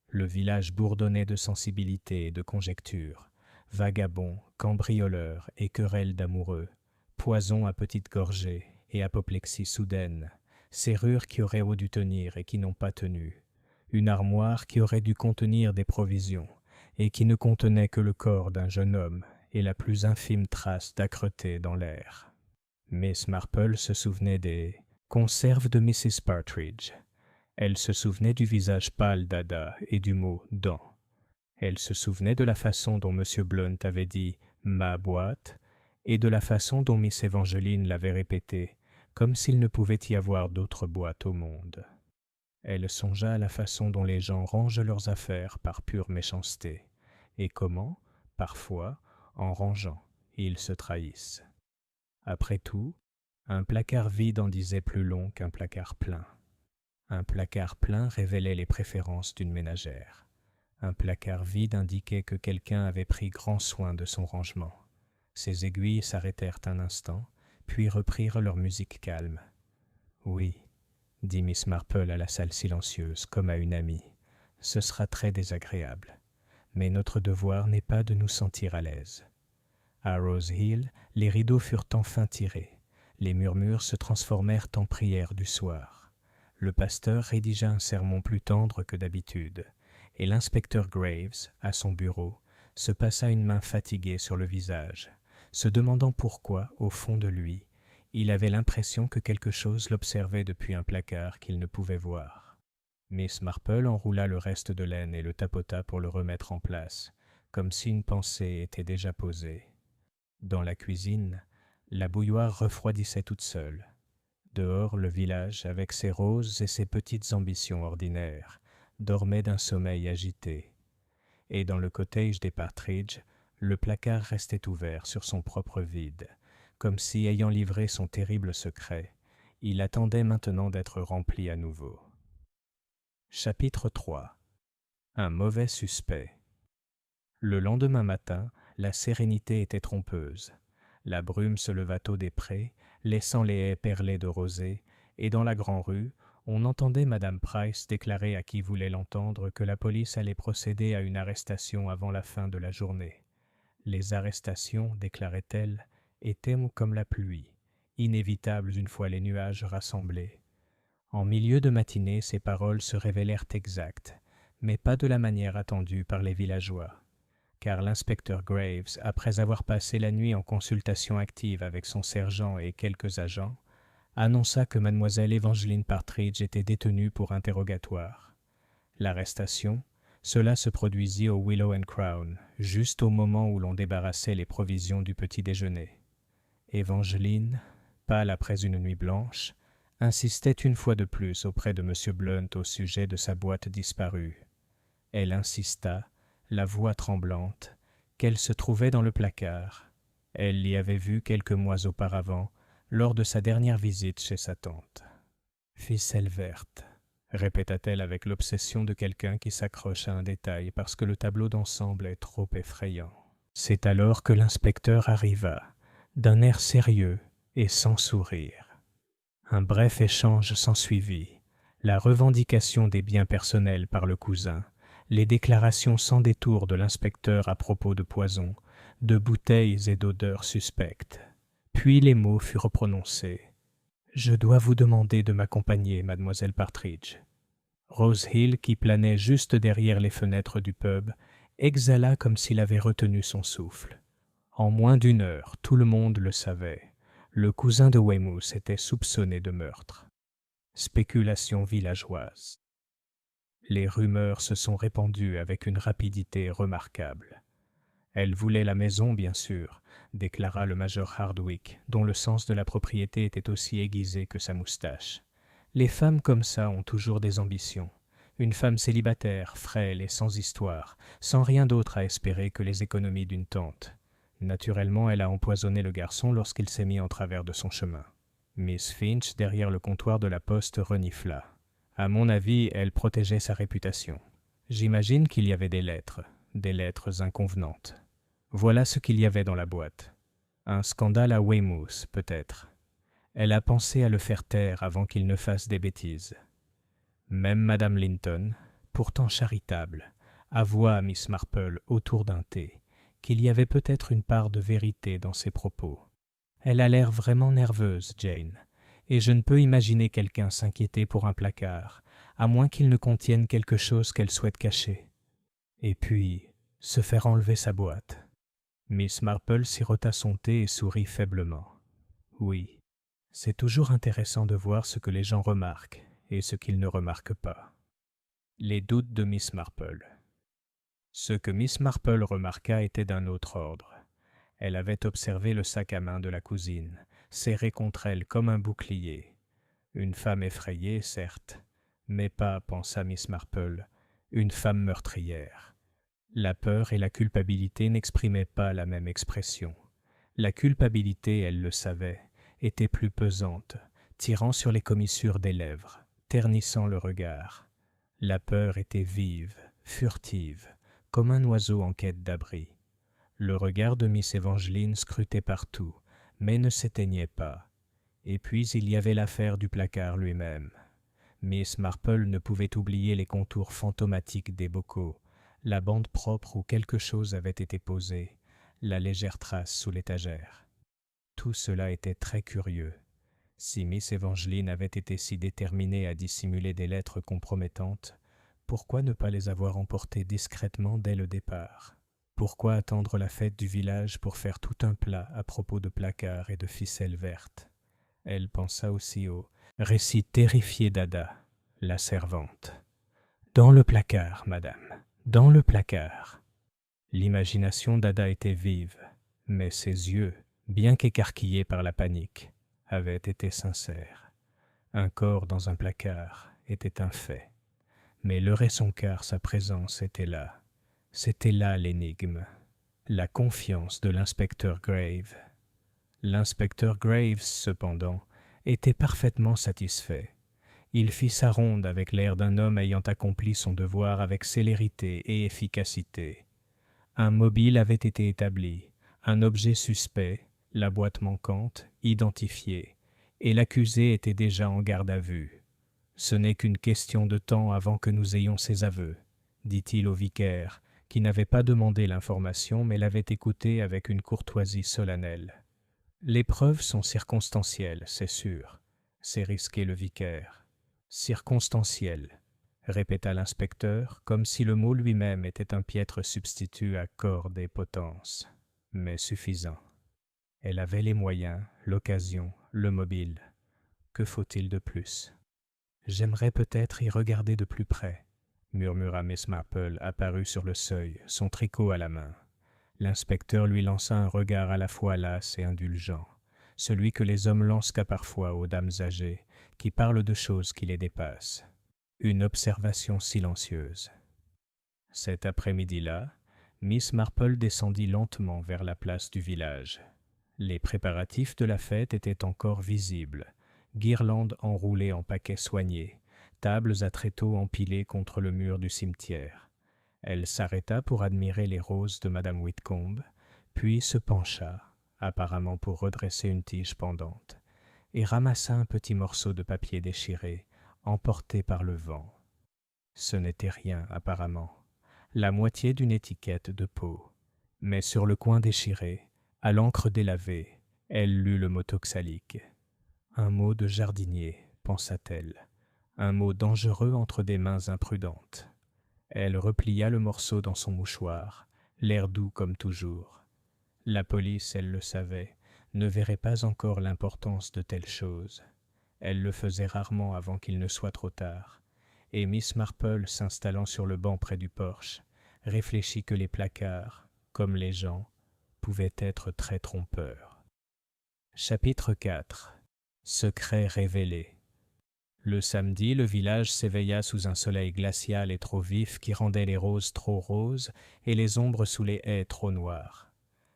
Le village bourdonnait de sensibilité et de conjectures, vagabonds, cambrioleurs et querelles d'amoureux, poisons à petites gorgées et apoplexie soudaine, serrures qui auraient dû tenir et qui n'ont pas tenu, une armoire qui aurait dû contenir des provisions et qui ne contenait que le corps d'un jeune homme et la plus infime trace d'âcreté dans l'air. Miss Marple se souvenait des conserves de Mrs. Partridge. Elle se souvenait du visage pâle d'Ada et du mot « dents ». Elle se souvenait de la façon dont M. Blount avait dit « ma boîte » et de la façon dont Miss Evangeline l'avait répété, comme s'il ne pouvait y avoir d'autre boîte au monde. Elle songea à la façon dont les gens rangent leurs affaires par pure méchanceté, et comment, parfois, en rangeant, ils se trahissent. Après tout, un placard vide en disait plus long qu'un placard plein. Un placard plein révélait les préférences d'une ménagère. Un placard vide indiquait que quelqu'un avait pris grand soin de son rangement. Ses aiguilles s'arrêtèrent un instant, puis reprirent leur musique calme. « Oui, » dit Miss Marple à la salle silencieuse, comme à une amie, « ce sera très désagréable. Mais notre devoir n'est pas de nous sentir à l'aise. » À Rose Hill, les rideaux furent enfin tirés. Les murmures se transformèrent en prières du soir. Le pasteur rédigea un sermon plus tendre que d'habitude, et l'inspecteur Graves, à son bureau, se passa une main fatiguée sur le visage, se demandant pourquoi, au fond de lui, il avait l'impression que quelque chose l'observait depuis un placard qu'il ne pouvait voir. Miss Marple enroula le reste de laine et le tapota pour le remettre en place, comme si une pensée était déjà posée. Dans la cuisine, la bouilloire refroidissait toute seule. Dehors, le village, avec ses roses et ses petites ambitions ordinaires, dormait d'un sommeil agité. Et dans le cottage des Partridge, le placard restait ouvert sur son propre vide, comme si, ayant livré son terrible secret, il attendait maintenant d'être rempli à nouveau. Chapitre 3. Un mauvais suspect. Le lendemain matin, la sérénité était trompeuse. La brume se leva tôt des prés, laissant les haies perlées de rosée, et dans la grande-rue, on entendait Madame Price déclarer à qui voulait l'entendre que la police allait procéder à une arrestation avant la fin de la journée. Les arrestations, déclarait-elle, étaient comme la pluie, inévitables une fois les nuages rassemblés. En milieu de matinée, ces paroles se révélèrent exactes, mais pas de la manière attendue par les villageois. Car l'inspecteur Graves, après avoir passé la nuit en consultation active avec son sergent et quelques agents, annonça que mademoiselle Evangeline Partridge était détenue pour interrogatoire. L'arrestation, cela se produisit au Willow and Crown, juste au moment où l'on débarrassait les provisions du petit déjeuner. Evangeline, pâle après une nuit blanche, insistait une fois de plus auprès de M. Blunt au sujet de sa boîte disparue. Elle insista, la voix tremblante, qu'elle se trouvait dans le placard. Elle l'y avait vue quelques mois auparavant, lors de sa dernière visite chez sa tante. « Ficelle verte », répéta-t-elle avec l'obsession de quelqu'un qui s'accroche à un détail parce que le tableau d'ensemble est trop effrayant. C'est alors que l'inspecteur arriva, d'un air sérieux et sans sourire. Un bref échange s'ensuivit, la revendication des biens personnels par le cousin, les déclarations sans détour de l'inspecteur à propos de poison, de bouteilles et d'odeurs suspectes. Puis les mots furent prononcés. « Je dois vous demander de m'accompagner, mademoiselle Partridge. » Rose Hill, qui planait juste derrière les fenêtres du pub, exhala comme s'il avait retenu son souffle. En moins d'une heure, tout le monde le savait. Le cousin de Weymouth était soupçonné de meurtre. Spéculation villageoise. Les rumeurs se sont répandues avec une rapidité remarquable. Elle voulait la maison, bien sûr, déclara le major Hardwick, dont le sens de la propriété était aussi aiguisé que sa moustache. Les femmes comme ça ont toujours des ambitions. Une femme célibataire, frêle et sans histoire, sans rien d'autre à espérer que les économies d'une tante. Naturellement, elle a empoisonné le garçon lorsqu'il s'est mis en travers de son chemin. Miss Finch, derrière le comptoir de la poste, renifla. À mon avis, elle protégeait sa réputation. J'imagine qu'il y avait des lettres inconvenantes. Voilà ce qu'il y avait dans la boîte. Un scandale à Weymouth, peut-être. Elle a pensé à le faire taire avant qu'il ne fasse des bêtises. Même Madame Linton, pourtant charitable, avoua à Miss Marple autour d'un thé qu'il y avait peut-être une part de vérité dans ses propos. Elle a l'air vraiment nerveuse, Jane, et je ne peux imaginer quelqu'un s'inquiéter pour un placard, à moins qu'il ne contienne quelque chose qu'elle souhaite cacher. Et puis, se faire enlever sa boîte. Miss Marple sirota son thé et sourit faiblement. Oui, c'est toujours intéressant de voir ce que les gens remarquent et ce qu'ils ne remarquent pas. Les doutes de Miss Marple. Ce que Miss Marple remarqua était d'un autre ordre. Elle avait observé le sac à main de la cousine, serré contre elle comme un bouclier. Une femme effrayée, certes, mais pas, pensa Miss Marple, une femme meurtrière. La peur et la culpabilité n'exprimaient pas la même expression. La culpabilité, elle le savait, était plus pesante, tirant sur les commissures des lèvres, ternissant le regard. La peur était vive, furtive, comme un oiseau en quête d'abri. Le regard de Miss Evangeline scrutait partout, mais ne s'éteignait pas. Et puis il y avait l'affaire du placard lui-même. Miss Marple ne pouvait oublier les contours fantomatiques des bocaux, la bande propre où quelque chose avait été posé, la légère trace sous l'étagère. Tout cela était très curieux. Si Miss Evangeline avait été si déterminée à dissimuler des lettres compromettantes, pourquoi ne pas les avoir emportées discrètement dès le départ? Pourquoi attendre la fête du village pour faire tout un plat à propos de placards et de ficelles vertes? Elle pensa aussi au récit terrifié d'Ada, la servante. « Dans le placard, madame, dans le placard. » L'imagination d'Ada était vive, mais ses yeux, bien qu'écarquillés par la panique, avaient été sincères. Un corps dans un placard était un fait, mais leurrer son quart, sa présence était là. C'était là l'énigme, la confiance de l'inspecteur Graves. L'inspecteur Graves, cependant, était parfaitement satisfait. Il fit sa ronde avec l'air d'un homme ayant accompli son devoir avec célérité et efficacité. Un mobile avait été établi, un objet suspect, la boîte manquante, identifiée, et l'accusé était déjà en garde à vue. « Ce n'est qu'une question de temps avant que nous ayons ses aveux, » dit-il au vicaire, qui n'avait pas demandé l'information mais l'avait écouté avec une courtoisie solennelle. « Les preuves sont circonstancielles, c'est sûr, » s'est risqué le vicaire. « Circonstancielles, » répéta l'inspecteur, comme si le mot lui-même était un piètre substitut à corde et potence, mais suffisant. Elle avait les moyens, l'occasion, le mobile. Que faut-il de plus? « J'aimerais peut-être y regarder de plus près, » murmura Miss Marple, apparue sur le seuil, son tricot à la main. L'inspecteur lui lança un regard à la fois las et indulgent, celui que les hommes lancent qu'à parfois aux dames âgées, qui parlent de choses qui les dépassent. Une observation silencieuse. Cet après-midi-là, Miss Marple descendit lentement vers la place du village. Les préparatifs de la fête étaient encore visibles, guirlandes enroulées en paquets soignés, tables à tréteaux empilées contre le mur du cimetière. Elle s'arrêta pour admirer les roses de Madame Whitcomb, puis se pencha, apparemment pour redresser une tige pendante, et ramassa un petit morceau de papier déchiré, emporté par le vent. Ce n'était rien, apparemment, la moitié d'une étiquette de peau, mais sur le coin déchiré, à l'encre délavée, elle lut le mot oxalique. Un mot de jardinier, pensa-t-elle, un mot dangereux entre des mains imprudentes. Elle replia le morceau dans son mouchoir, l'air doux comme toujours. La police, elle le savait, ne verrait pas encore l'importance de telles choses. Elle le faisait rarement avant qu'il ne soit trop tard, et Miss Marple, s'installant sur le banc près du porche, réfléchit que les placards, comme les gens, pouvaient être très trompeurs. Chapitre 4. Secret révélé. Le samedi, le village s'éveilla sous un soleil glacial et trop vif qui rendait les roses trop roses et les ombres sous les haies trop noires.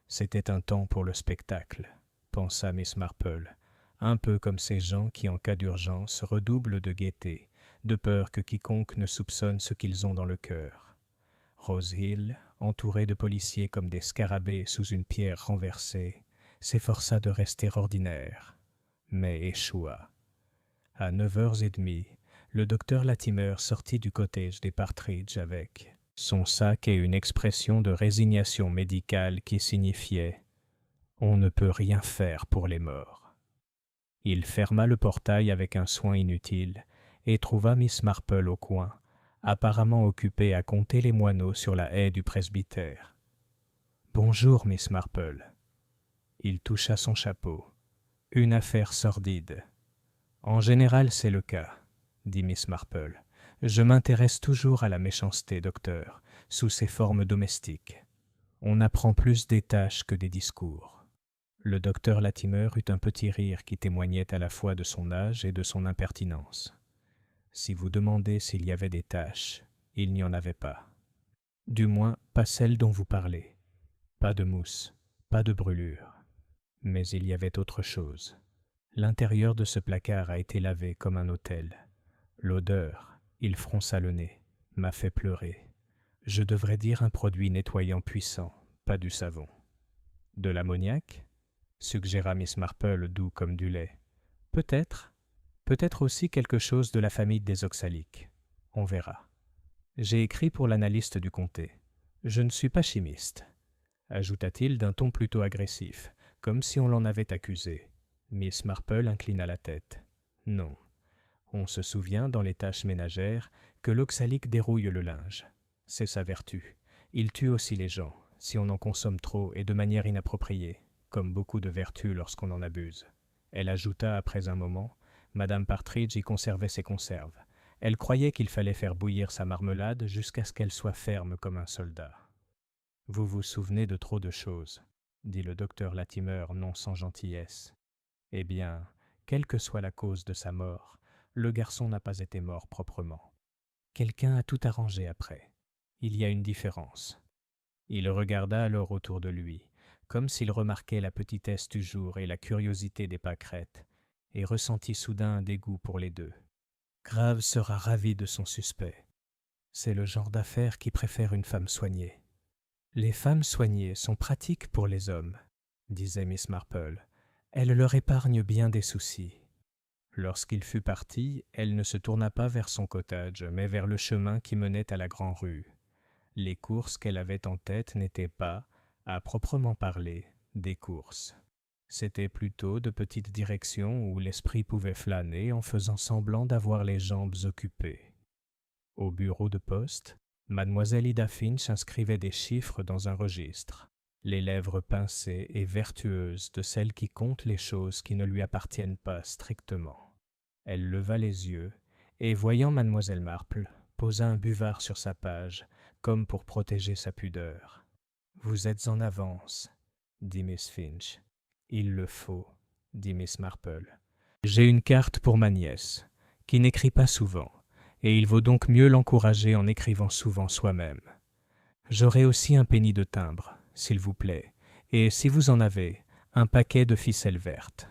C'était un temps pour le spectacle, pensa Miss Marple, un peu comme ces gens qui, en cas d'urgence, redoublent de gaieté, de peur que quiconque ne soupçonne ce qu'ils ont dans le cœur. Rose Hill, entourée de policiers comme des scarabées sous une pierre renversée, s'efforça de rester ordinaire, mais échoua. À 9h30, le docteur Latimer sortit du cottage des Partridge avec son sac et une expression de résignation médicale qui signifiait « On ne peut rien faire pour les morts ». Il ferma le portail avec un soin inutile et trouva Miss Marple au coin, apparemment occupée à compter les moineaux sur la haie du presbytère. « Bonjour, Miss Marple. » Il toucha son chapeau. « Une affaire sordide. » « En général, c'est le cas, » dit Miss Marple. « Je m'intéresse toujours à la méchanceté, docteur, sous ses formes domestiques. On apprend plus des tâches que des discours. Le docteur Latimer eut un petit rire qui témoignait à la fois de son âge et de son impertinence. Si vous demandez s'il y avait des tâches, il n'y en avait pas. Du moins, pas celles dont vous parlez. Pas de mousse, pas de brûlure. Mais il y avait autre chose. L'intérieur de ce placard a été lavé comme un autel. L'odeur, il fronça le nez, m'a fait pleurer. Je devrais dire un produit nettoyant puissant, pas du savon. De l'ammoniac ? Suggéra Miss Marple, doux comme du lait. Peut-être aussi quelque chose de la famille des oxaliques. On verra. J'ai écrit pour l'analyste du comté. Je ne suis pas chimiste, ajouta-t-il d'un ton plutôt agressif, comme si on l'en avait accusé. Miss Marple inclina la tête. Non. On se souvient, dans les tâches ménagères, que l'oxalique dérouille le linge. C'est sa vertu. Il tue aussi les gens, si on en consomme trop et de manière inappropriée, comme beaucoup de vertus lorsqu'on en abuse. Elle ajouta après un moment, Madame Partridge y conservait ses conserves. Elle croyait qu'il fallait faire bouillir sa marmelade jusqu'à ce qu'elle soit ferme comme un soldat. Vous vous souvenez de trop de choses, dit le docteur Latimer non sans gentillesse. Eh bien, quelle que soit la cause de sa mort, le garçon n'a pas été mort proprement. Quelqu'un a tout arrangé après. Il y a une différence. Il regarda alors autour de lui, comme s'il remarquait la petitesse du jour et la curiosité des pâquerettes, et ressentit soudain un dégoût pour les deux. Grave sera ravi de son suspect. C'est le genre d'affaire qui préfère une femme soignée. Les femmes soignées sont pratiques pour les hommes, disait Miss Marple. Elles leur épargnent bien des soucis. Lorsqu'il fut parti, elle ne se tourna pas vers son cottage, mais vers le chemin qui menait à la grande-rue. Les courses qu'elle avait en tête n'étaient pas, à proprement parler, des courses. C'étaient plutôt de petites directions où l'esprit pouvait flâner en faisant semblant d'avoir les jambes occupées. Au bureau de poste, mademoiselle Ida Finch inscrivait des chiffres dans un registre, les lèvres pincées et vertueuses de celle qui compte les choses qui ne lui appartiennent pas strictement. Elle leva les yeux et, voyant mademoiselle Marple, posa un buvard sur sa page, comme pour protéger sa pudeur. « Vous êtes en avance, » dit Miss Finch. « Il le faut, » dit Miss Marple. « J'ai une carte pour ma nièce, qui n'écrit pas souvent, et il vaut donc mieux l'encourager en écrivant souvent soi-même. J'aurai aussi un penny de timbre, s'il vous plaît, et si vous en avez, un paquet de ficelles vertes. »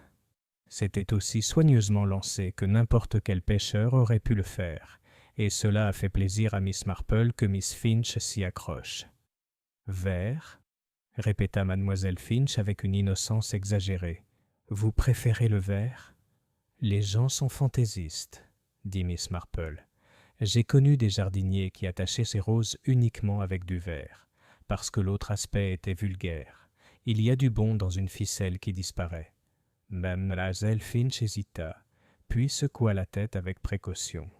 C'était aussi soigneusement lancé que n'importe quel pêcheur aurait pu le faire, et cela a fait plaisir à Miss Marple que Miss Finch s'y accroche. « Vert ?» répéta mademoiselle Finch avec une innocence exagérée. « Vous préférez le vert ?»« Les gens sont fantaisistes, » dit Miss Marple. « J'ai connu des jardiniers qui attachaient ces roses uniquement avec du vert, parce que l'autre aspect était vulgaire. Il y a du bon dans une ficelle qui disparaît. » Mademoiselle Finch hésita, puis secoua la tête avec précaution.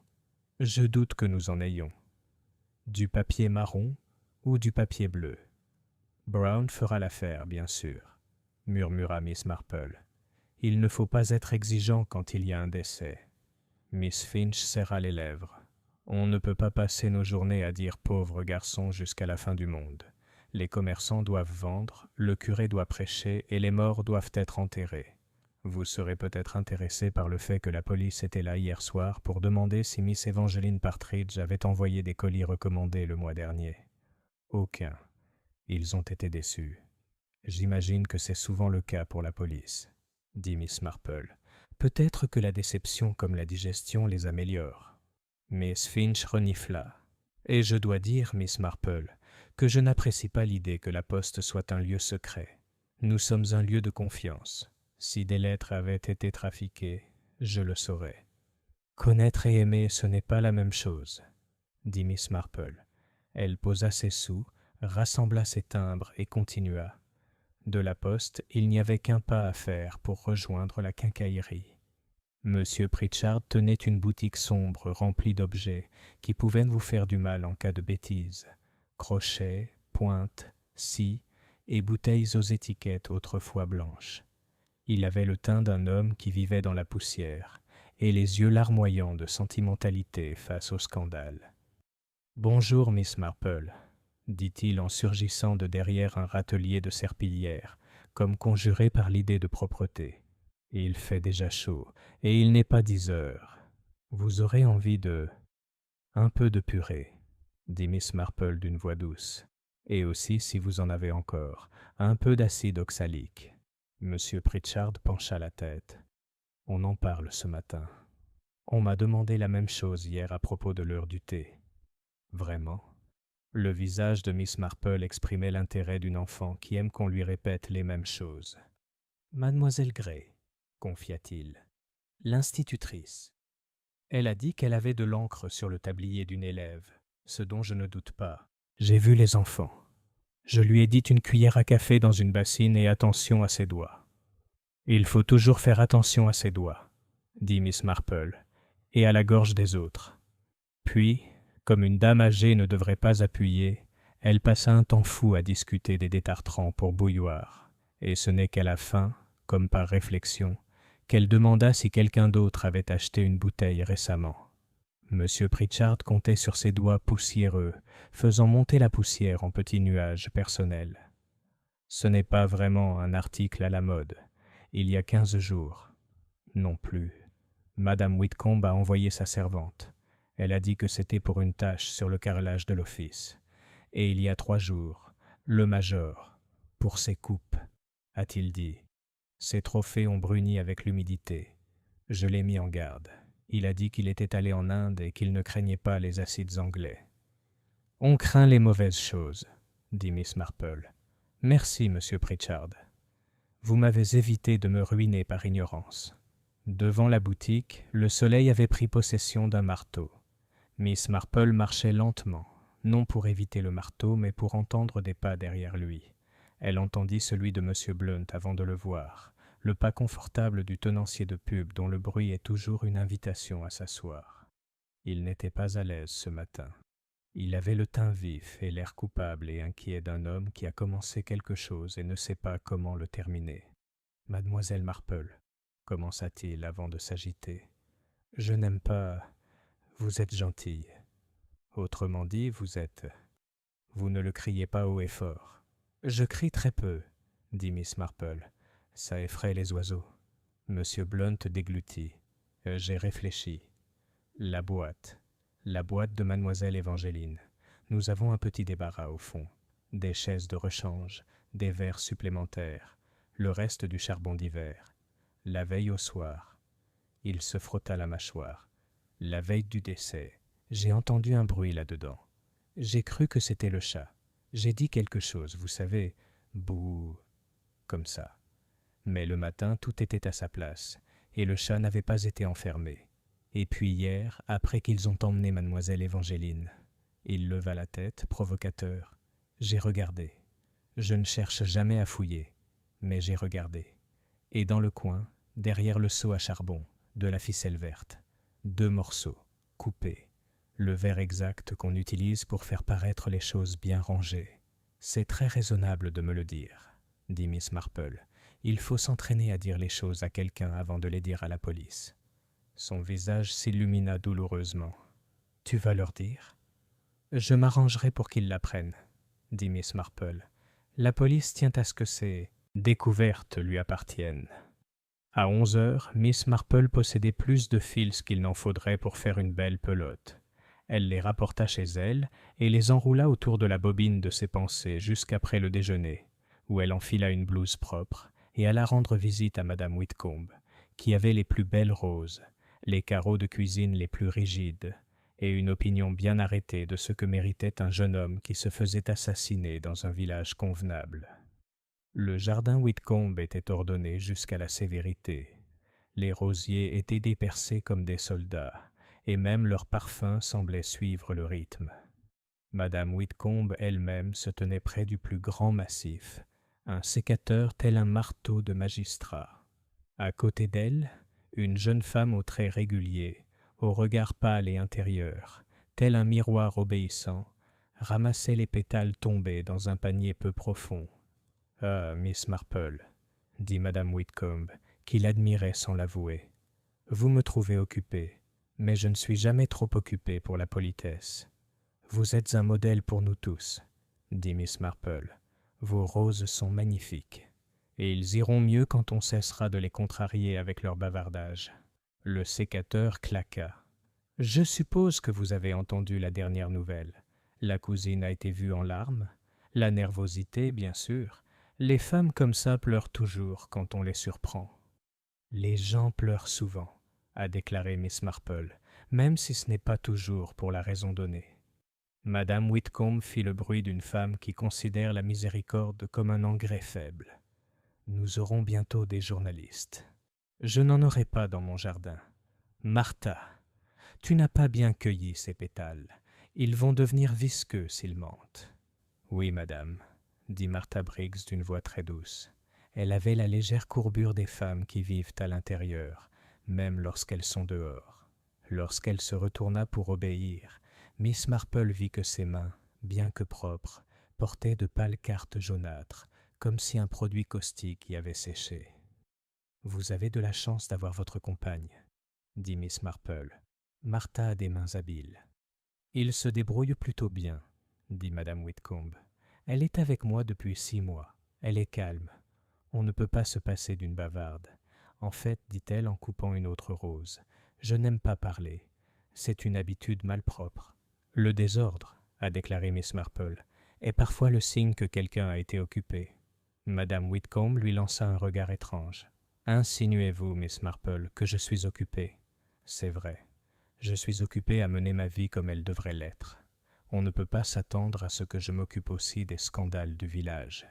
« Je doute que nous en ayons. Du papier marron ou du papier bleu ? » « Brown fera l'affaire, bien sûr, » murmura Miss Marple. « Il ne faut pas être exigeant quand il y a un décès. » Miss Finch serra les lèvres. « On ne peut pas passer nos journées à dire pauvre garçon jusqu'à la fin du monde. Les commerçants doivent vendre, le curé doit prêcher et les morts doivent être enterrés. Vous serez peut-être intéressé par le fait que la police était là hier soir pour demander si Miss Evangeline Partridge avait envoyé des colis recommandés le mois dernier. Aucun. Ils ont été déçus. J'imagine que c'est souvent le cas pour la police, dit Miss Marple. Peut-être que la déception comme la digestion les améliore. Miss Finch renifla. Et je dois dire, Miss Marple, que je n'apprécie pas l'idée que la poste soit un lieu secret. Nous sommes un lieu de confiance. Si des lettres avaient été trafiquées, je le saurais. Connaître et aimer, ce n'est pas la même chose, dit Miss Marple. Elle posa ses sous, rassembla ses timbres et continua. De la poste, il n'y avait qu'un pas à faire pour rejoindre la quincaillerie. Monsieur Pritchard tenait une boutique sombre remplie d'objets qui pouvaient vous faire du mal en cas de bêtise. Crochets, pointes, scies et bouteilles aux étiquettes autrefois blanches. Il avait le teint d'un homme qui vivait dans la poussière et les yeux larmoyants de sentimentalité face au scandale. « Bonjour, Miss Marple. » dit-il en surgissant de derrière un râtelier de serpillière, comme conjuré par l'idée de propreté. Il fait déjà chaud, et il n'est pas 10 heures. Vous aurez envie de... Un peu de purée, dit Miss Marple d'une voix douce. Et aussi, si vous en avez encore, un peu d'acide oxalique. Monsieur Pritchard pencha la tête. On en parle ce matin. On m'a demandé la même chose hier à propos de l'heure du thé. Vraiment? Le visage de Miss Marple exprimait l'intérêt d'une enfant qui aime qu'on lui répète les mêmes choses. Mademoiselle Gray, confia-t-il, l'institutrice. Elle a dit qu'elle avait de l'encre sur le tablier d'une élève, ce dont je ne doute pas. J'ai vu les enfants. Je lui ai dit une cuillère à café dans une bassine et attention à ses doigts. Il faut toujours faire attention à ses doigts, dit Miss Marple, et à la gorge des autres. Puis, comme une dame âgée ne devrait pas appuyer, elle passa un temps fou à discuter des détartrants pour bouilloire, et ce n'est qu'à la fin, comme par réflexion, qu'elle demanda si quelqu'un d'autre avait acheté une bouteille récemment. Monsieur Pritchard comptait sur ses doigts poussiéreux, faisant monter la poussière en petits nuages personnels. Ce n'est pas vraiment un article à la mode. Il y a 15 jours. Non plus. Madame Whitcomb a envoyé sa servante. Elle a dit que c'était pour une tâche sur le carrelage de l'office. Et il y a 3 jours, le major, pour ses coupes, a-t-il dit. Ses trophées ont bruni avec l'humidité. Je l'ai mis en garde. Il a dit qu'il était allé en Inde et qu'il ne craignait pas les acides anglais. « On craint les mauvaises choses, » dit Miss Marple. « Merci, monsieur Pritchard. Vous m'avez évité de me ruiner par ignorance. » Devant la boutique, le soleil avait pris possession d'un marteau. Miss Marple marchait lentement, non pour éviter le marteau, mais pour entendre des pas derrière lui. Elle entendit celui de M. Blount avant de le voir, le pas confortable du tenancier de pub dont le bruit est toujours une invitation à s'asseoir. Il n'était pas à l'aise ce matin. Il avait le teint vif et l'air coupable et inquiet d'un homme qui a commencé quelque chose et ne sait pas comment le terminer. « Mademoiselle Marple, commença-t-il avant de s'agiter, je n'aime pas... Vous êtes gentille. Autrement dit, vous ne le criez pas haut et fort. » « Je crie très peu, » dit Miss Marple. « Ça effraie les oiseaux. » Monsieur Blount déglutit. « J'ai réfléchi. La boîte de mademoiselle Évangeline. Nous avons un petit débarras au fond. Des chaises de rechange, des verres supplémentaires, le reste du charbon d'hiver. La veille au soir. » Il se frotta la mâchoire. « La veille du décès. J'ai entendu un bruit là-dedans. J'ai cru que c'était le chat. J'ai dit quelque chose, vous savez, bouh, comme ça. Mais le matin, tout était à sa place, et le chat n'avait pas été enfermé. Et puis hier, après qu'ils ont emmené mademoiselle Évangeline, il leva la tête, provocateur. J'ai regardé. Je ne cherche jamais à fouiller, mais j'ai regardé. Et dans le coin, derrière le seau à charbon, de la ficelle verte, 2 morceaux, coupés. Le verre exact qu'on utilise pour faire paraître les choses bien rangées. C'est très raisonnable de me le dire, dit Miss Marple. Il faut s'entraîner à dire les choses à quelqu'un avant de les dire à la police. Son visage s'illumina douloureusement. Tu vas leur dire? Je m'arrangerai pour qu'ils l'apprennent, dit Miss Marple. La police tient à ce que ces découvertes lui appartiennent. À 11 heures, Miss Marple possédait plus de fils qu'il n'en faudrait pour faire une belle pelote. Elle les rapporta chez elle et les enroula autour de la bobine de ses pensées jusqu'après le déjeuner, où elle enfila une blouse propre et alla rendre visite à madame Whitcomb, qui avait les plus belles roses, les carreaux de cuisine les plus rigides, et une opinion bien arrêtée de ce que méritait un jeune homme qui se faisait assassiner dans un village convenable. Le jardin Whitcomb était ordonné jusqu'à la sévérité. Les rosiers étaient dépercés comme des soldats, et même leur parfum semblait suivre le rythme. Madame Whitcomb elle-même se tenait près du plus grand massif, un sécateur tel un marteau de magistrat. À côté d'elle, une jeune femme aux traits réguliers, au regard pâle et intérieur, tel un miroir obéissant, ramassait les pétales tombés dans un panier peu profond. « Ah, Miss Marple, » dit madame Whitcomb, qui l'admirait sans l'avouer. « Vous me trouvez occupée. Mais je ne suis jamais trop occupé pour la politesse. Vous êtes un modèle pour nous tous. dit Miss Marple. Vos roses sont magnifiques, et ils iront mieux quand on cessera de les contrarier avec leur bavardage. Le sécateur claqua. Je suppose que vous avez entendu la dernière nouvelle. La cousine a été vue en larmes. La nervosité, bien sûr. Les femmes comme ça pleurent toujours quand on les surprend. Les gens pleurent souvent, a déclaré Miss Marple, même si ce n'est pas toujours pour la raison donnée. Madame Whitcomb fit le bruit d'une femme qui considère la miséricorde comme un engrais faible. Nous aurons bientôt des journalistes. Je n'en aurai pas dans mon jardin. Martha, tu n'as pas bien cueilli ces pétales. Ils vont devenir visqueux s'ils mentent. Oui, madame, dit Martha Briggs d'une voix très douce. Elle avait la légère courbure des femmes qui vivent à l'intérieur, même lorsqu'elles sont dehors. Lorsqu'elle se retourna pour obéir, Miss Marple vit que ses mains, bien que propres, portaient de pâles cartes jaunâtres, comme si un produit caustique y avait séché. « Vous avez de la chance d'avoir votre compagne, » dit Miss Marple. « Martha a des mains habiles. »« Il se débrouille plutôt bien, » dit Madame Whitcomb. « Elle est avec moi depuis 6 mois. Elle est calme. On ne peut pas se passer d'une bavarde. En fait, dit-elle en coupant une autre rose, je n'aime pas parler. C'est une habitude malpropre. Le désordre, a déclaré Miss Marple, est parfois le signe que quelqu'un a été occupé. Madame Whitcomb lui lança un regard étrange. Insinuez-vous, Miss Marple, que je suis occupée? C'est vrai. Je suis occupée à mener ma vie comme elle devrait l'être. On ne peut pas s'attendre à ce que je m'occupe aussi des scandales du village.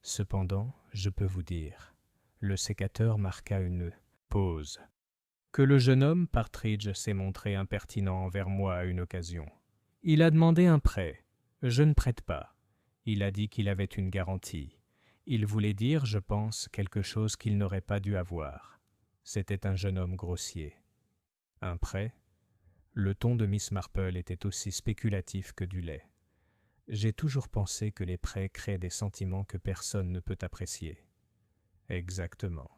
Cependant, je peux vous dire, le sécateur marqua une pause, que le jeune homme, Partridge, s'est montré impertinent envers moi à une occasion. Il a demandé un prêt. Je ne prête pas. Il a dit qu'il avait une garantie. Il voulait dire, je pense, quelque chose qu'il n'aurait pas dû avoir. C'était un jeune homme grossier. Un prêt? Le ton de Miss Marple était aussi spéculatif que du lait. J'ai toujours pensé que les prêts créent des sentiments que personne ne peut apprécier. Exactement.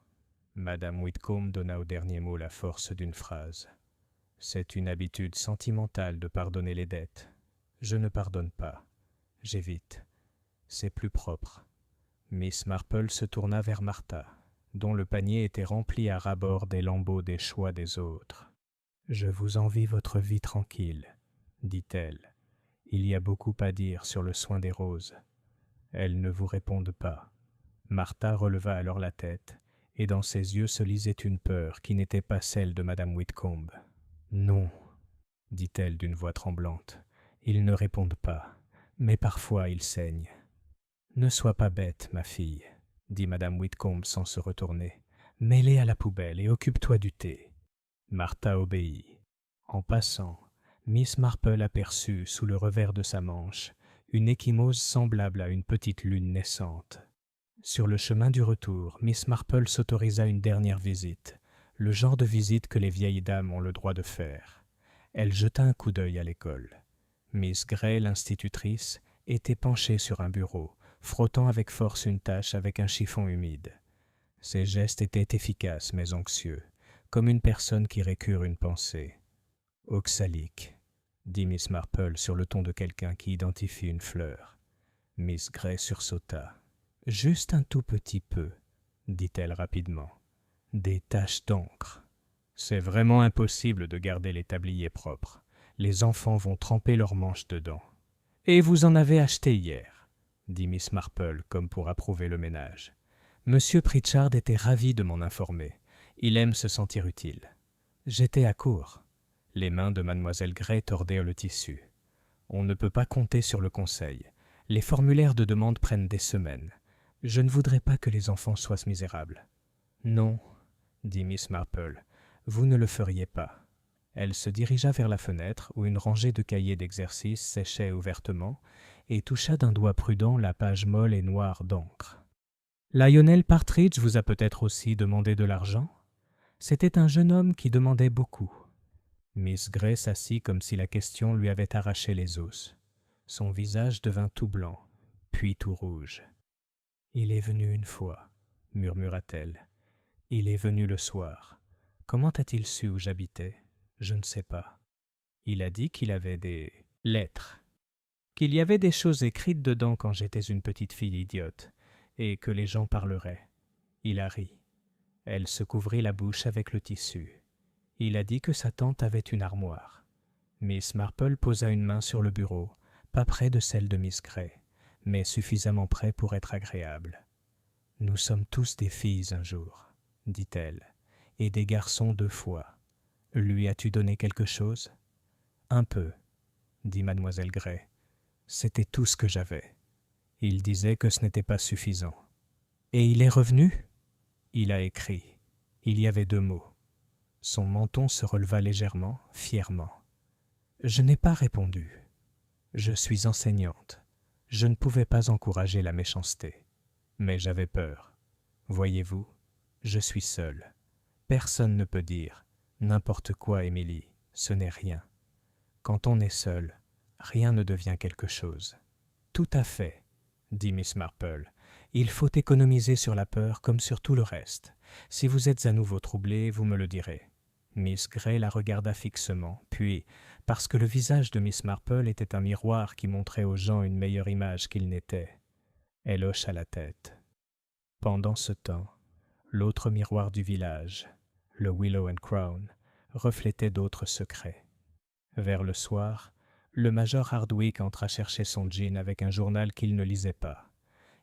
Madame Whitcomb donna au dernier mot la force d'une phrase. C'est une habitude sentimentale de pardonner les dettes. Je ne pardonne pas. J'évite. C'est plus propre. Miss Marple se tourna vers Martha, dont le panier était rempli à ras-bord des lambeaux des choix des autres. « Je vous envie votre vie tranquille, » dit-elle. « Il y a beaucoup à dire sur le soin des roses. » Elles ne vous répondent pas. Martha releva alors la tête, et dans ses yeux se lisait une peur qui n'était pas celle de Madame Whitcomb. « Non, » dit-elle d'une voix tremblante, « ils ne répondent pas, mais parfois ils saignent. »« Ne sois pas bête, ma fille, » dit Madame Whitcomb sans se retourner. « Mets-les à la poubelle et occupe-toi du thé. » Martha obéit. En passant, Miss Marple aperçut, sous le revers de sa manche, une échymose semblable à une petite lune naissante. Sur le chemin du retour, Miss Marple s'autorisa une dernière visite, le genre de visite que les vieilles dames ont le droit de faire. Elle jeta un coup d'œil à l'école. Miss Gray, l'institutrice, était penchée sur un bureau, frottant avec force une tache avec un chiffon humide. Ses gestes étaient efficaces mais anxieux, comme une personne qui récure une pensée. « Oxalique », dit Miss Marple sur le ton de quelqu'un qui identifie une fleur. Miss Gray sursauta. « Juste un tout petit peu, » dit-elle rapidement. « Des taches d'encre. C'est vraiment impossible de garder les tabliers propres. Les enfants vont tremper leurs manches dedans. »« Et vous en avez acheté hier, » dit Miss Marple comme pour approuver le ménage. « Monsieur Pritchard était ravi de m'en informer. Il aime se sentir utile. J'étais à court. » Les mains de mademoiselle Gray tordirent le tissu. « On ne peut pas compter sur le conseil. Les formulaires de demande prennent des semaines. Je ne voudrais pas que les enfants soient misérables. »« Non, » dit Miss Marple, « vous ne le feriez pas. » Elle se dirigea vers la fenêtre où une rangée de cahiers d'exercice séchait ouvertement et toucha d'un doigt prudent la page molle et noire d'encre. « Lionel Partridge vous a peut-être aussi demandé de l'argent ? » C'était un jeune homme qui demandait beaucoup. Miss Gray s'assit comme si la question lui avait arraché les os. Son visage devint tout blanc, puis tout rouge. « Il est venu une fois, » murmura-t-elle. « Il est venu le soir. Comment a-t-il su où j'habitais ? Je ne sais pas. Il a dit qu'il avait des lettres. » qu'il y avait des choses écrites dedans quand j'étais une petite fille idiote, et que les gens parleraient. Il a ri. Elle se couvrit la bouche avec le tissu. Il a dit que sa tante avait une armoire. Miss Marple posa une main sur le bureau, pas près de celle de Miss Gray, mais suffisamment près pour être agréable. « Nous sommes tous des filles un jour, dit-elle, et des garçons 2 fois. Lui as-tu donné quelque chose ? Un peu, dit mademoiselle Gray. C'était tout ce que j'avais. Il disait que ce n'était pas suffisant. Et il est revenu ? Il a écrit. Il y avait 2 mots. Son menton se releva légèrement, fièrement. Je n'ai pas répondu. Je suis enseignante. Je ne pouvais pas encourager la méchanceté. Mais j'avais peur. Voyez-vous, je suis seule. Personne ne peut dire « N'importe quoi, Émilie, ce n'est rien ». Quand on est seul, rien ne devient quelque chose. Tout à fait, dit Miss Marple. Il faut économiser sur la peur comme sur tout le reste. Si vous êtes à nouveau troublée, vous me le direz. Miss Gray la regarda fixement, puis, parce que le visage de Miss Marple était un miroir qui montrait aux gens une meilleure image qu'ils n'étaient, elle hocha la tête. Pendant ce temps, l'autre miroir du village, le Willow and Crown, reflétait d'autres secrets. Vers le soir, le major Hardwick entra chercher son gin avec un journal qu'il ne lisait pas.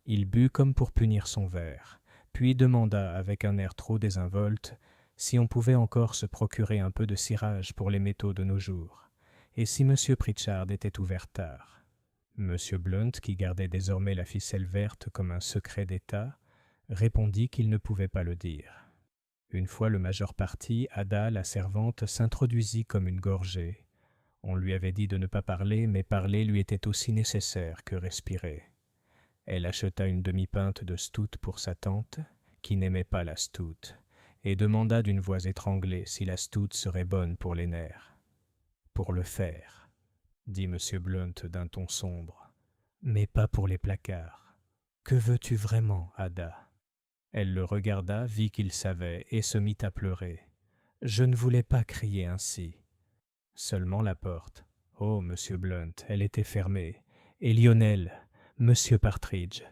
Il but comme pour punir son verre, puis demanda avec un air trop désinvolte si on pouvait encore se procurer un peu de cirage pour les métaux de nos jours, et si M. Pritchard était ouvert tard. M. Blunt, qui gardait désormais la ficelle verte comme un secret d'État, répondit qu'il ne pouvait pas le dire. Une fois le major parti, Ada, la servante, s'introduisit comme une gorgée. On lui avait dit de ne pas parler, mais parler lui était aussi nécessaire que respirer. Elle acheta une demi-pinte de stout pour sa tante, qui n'aimait pas la stout, et demanda d'une voix étranglée si la stout serait bonne pour les nerfs. « Pour le fer, » dit M. Blunt d'un ton sombre, « mais pas pour les placards. Que veux-tu vraiment, Ada ?» Elle le regarda, vit qu'il savait, et se mit à pleurer. « Je ne voulais pas crier ainsi. » Seulement la porte. « Oh, Monsieur Blunt, elle était fermée. Et Lionel, Monsieur Partridge,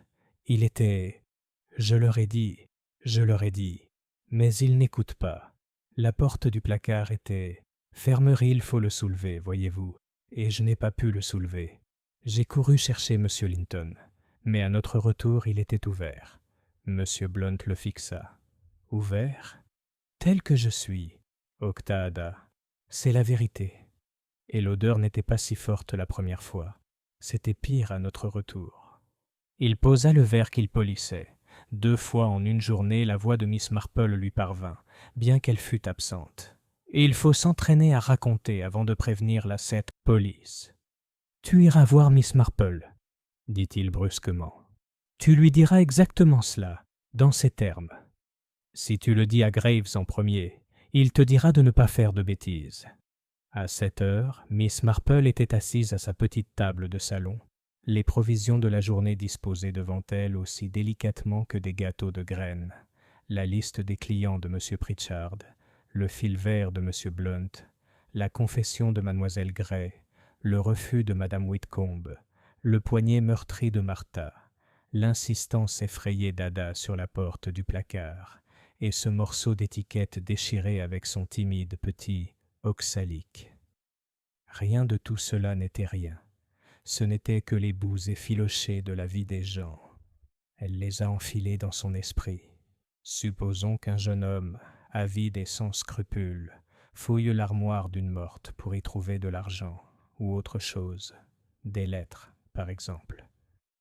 il était... Je leur ai dit, mais ils n'écoutent pas. La porte du placard était... Fermerie, il faut le soulever, voyez-vous, et je n'ai pas pu le soulever. J'ai couru chercher Monsieur Linton, mais à notre retour, il était ouvert. Monsieur Blunt le fixa. « Ouvert ? Tel que je suis, octa Ada. C'est la vérité. Et l'odeur n'était pas si forte la première fois. C'était pire à notre retour. » Il posa le verre qu'il polissait. 2 fois en une journée, la voix de Miss Marple lui parvint, bien qu'elle fût absente. Et il faut s'entraîner à raconter avant de prévenir la Seth Police. « Tu iras voir Miss Marple, » dit-il brusquement. « Tu lui diras exactement cela, dans ces termes. Si tu le dis à Graves en premier, il te dira de ne pas faire de bêtises. » À 7 heures, Miss Marple était assise à sa petite table de salon, les provisions de la journée disposées devant elle aussi délicatement que des gâteaux de graines, la liste des clients de M. Pritchard, le fil vert de M. Blunt, la confession de Mlle Gray, le refus de Mme Whitcomb, le poignet meurtri de Martha, l'insistance effrayée d'Ada sur la porte du placard, et ce morceau d'étiquette déchiré avec son timide petit oxalique. Rien de tout cela n'était rien. Ce n'étaient que les bouts effilochés de la vie des gens. Elle les a enfilés dans son esprit. Supposons qu'un jeune homme, avide et sans scrupules, fouille l'armoire d'une morte pour y trouver de l'argent ou autre chose, des lettres, par exemple.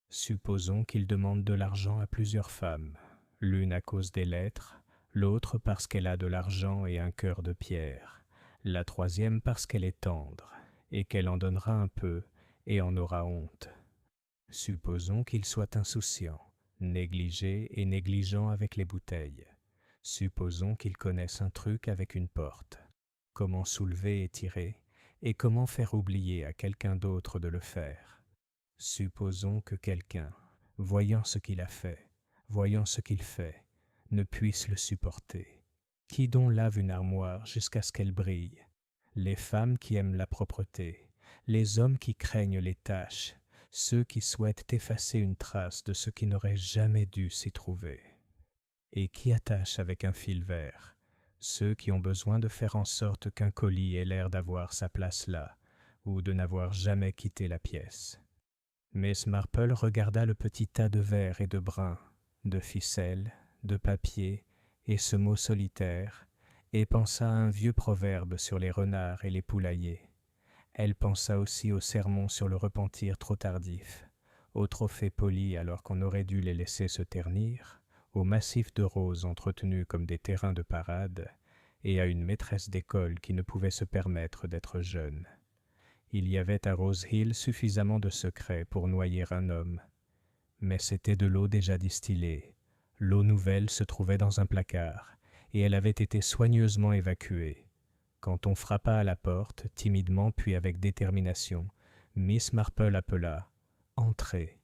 Supposons qu'il demande de l'argent à plusieurs femmes, l'une à cause des lettres, l'autre parce qu'elle a de l'argent et un cœur de pierre, la troisième parce qu'elle est tendre et qu'elle en donnera un peu et en aura honte. Supposons qu'il soit insouciant, négligé et négligent avec les bouteilles. Supposons qu'il connaisse un truc avec une porte, comment soulever et tirer, et comment faire oublier à quelqu'un d'autre de le faire. Supposons que quelqu'un, voyant ce qu'il a fait, voyant ce qu'il fait, ne puisse le supporter. Qui donc lave une armoire jusqu'à ce qu'elle brille? Les femmes qui aiment la propreté, les hommes qui craignent les taches, ceux qui souhaitent effacer une trace de ce qui n'aurait jamais dû s'y trouver, et qui attachent avec un fil vert, ceux qui ont besoin de faire en sorte qu'un colis ait l'air d'avoir sa place là, ou de n'avoir jamais quitté la pièce. Miss Marple regarda le petit tas de verre et de brun, de ficelles, de papier, et ce mot solitaire, et pensa à un vieux proverbe sur les renards et les poulaillers. Elle pensa aussi aux sermons sur le repentir trop tardif, aux trophées polis alors qu'on aurait dû les laisser se ternir, aux massifs de roses entretenus comme des terrains de parade, et à une maîtresse d'école qui ne pouvait se permettre d'être jeune. Il y avait à Rose Hill suffisamment de secrets pour noyer un homme, mais c'était de l'eau déjà distillée. L'eau nouvelle se trouvait dans un placard, et elle avait été soigneusement évacuée. Quand on frappa à la porte, timidement puis avec détermination, Miss Marple appela « Entrez !»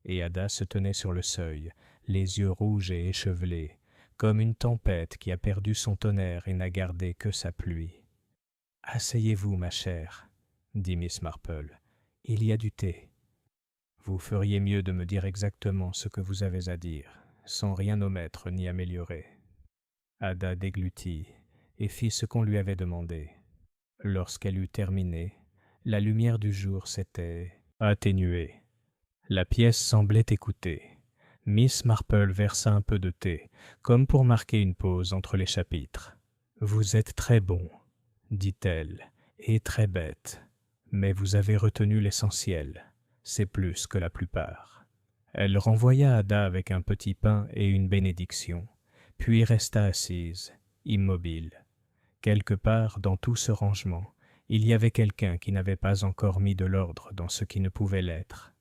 et Ada se tenait sur le seuil, les yeux rouges et échevelés, comme une tempête qui a perdu son tonnerre et n'a gardé que sa pluie. « Asseyez-vous, ma chère, » dit Miss Marple. « Il y a du thé. » Vous feriez mieux de me dire exactement ce que vous avez à dire, sans rien omettre ni améliorer. Ada déglutit et fit ce qu'on lui avait demandé. Lorsqu'elle eut terminé, la lumière du jour s'était atténuée. La pièce semblait écouter. Miss Marple versa un peu de thé, comme pour marquer une pause entre les chapitres. « Vous êtes très bon, dit-elle, et très bête, mais vous avez retenu l'essentiel. C'est plus que la plupart. » Elle renvoya Ada avec un petit pain et une bénédiction, puis resta assise, immobile. Quelque part dans tout ce rangement, il y avait quelqu'un qui n'avait pas encore mis de l'ordre dans ce qui ne pouvait l'être,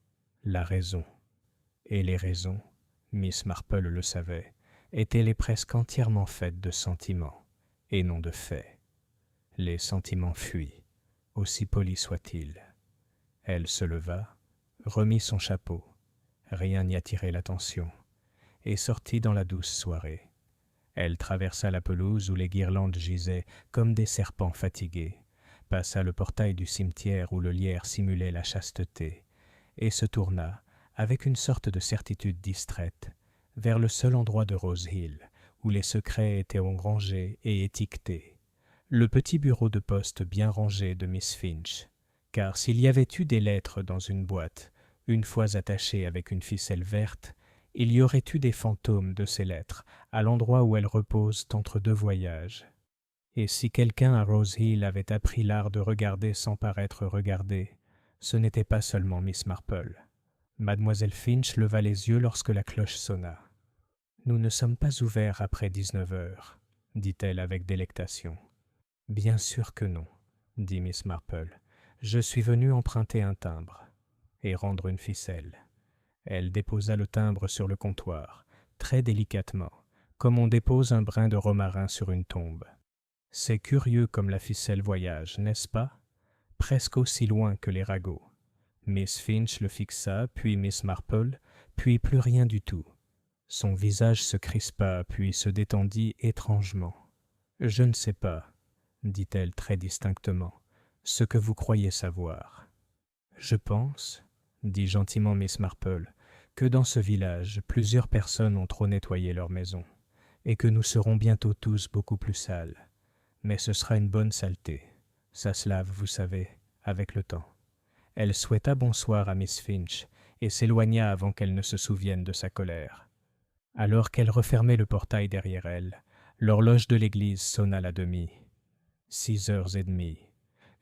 la raison. Et les raisons, Miss Marple le savait, étaient presque entièrement faites de sentiments, et non de faits. Les sentiments fuient, aussi polis soient-ils. Elle se leva, remit son chapeau, rien n'y attirait l'attention, et sortit dans la douce soirée. Elle traversa la pelouse où les guirlandes gisaient comme des serpents fatigués, passa le portail du cimetière où le lierre simulait la chasteté, et se tourna, avec une sorte de certitude distraite, vers le seul endroit de Rose Hill où les secrets étaient engrangés et étiquetés, le petit bureau de poste bien rangé de Miss Finch, car s'il y avait eu des lettres dans une boîte, une fois attachées avec une ficelle verte, il y aurait eu des fantômes de ces lettres à l'endroit où elles reposent entre deux voyages. Et si quelqu'un à Rose Hill avait appris l'art de regarder sans paraître regardé, ce n'était pas seulement Miss Marple. Mademoiselle Finch leva les yeux lorsque la cloche sonna. « Nous ne sommes pas ouverts après 19 heures, » dit-elle avec délectation. « Bien sûr que non, » dit Miss Marple. « Je suis venue emprunter un timbre et rendre une ficelle. » Elle déposa le timbre sur le comptoir, très délicatement, comme on dépose un brin de romarin sur une tombe. C'est curieux comme la ficelle voyage, n'est-ce pas? Presque aussi loin que les ragots. Miss Finch le fixa, puis Miss Marple, puis plus rien du tout. Son visage se crispa, puis se détendit étrangement. « Je ne sais pas, » dit-elle très distinctement, « ce que vous croyez savoir. »« Je pense, » dit gentiment Miss Marple, « que dans ce village, plusieurs personnes ont trop nettoyé leur maison, et que nous serons bientôt tous beaucoup plus sales. Mais ce sera une bonne saleté. Ça se lave, vous savez, avec le temps. » Elle souhaita bonsoir à Miss Finch et s'éloigna avant qu'elle ne se souvienne de sa colère. Alors qu'elle refermait le portail derrière elle, l'horloge de l'église sonna la demi. 6h30,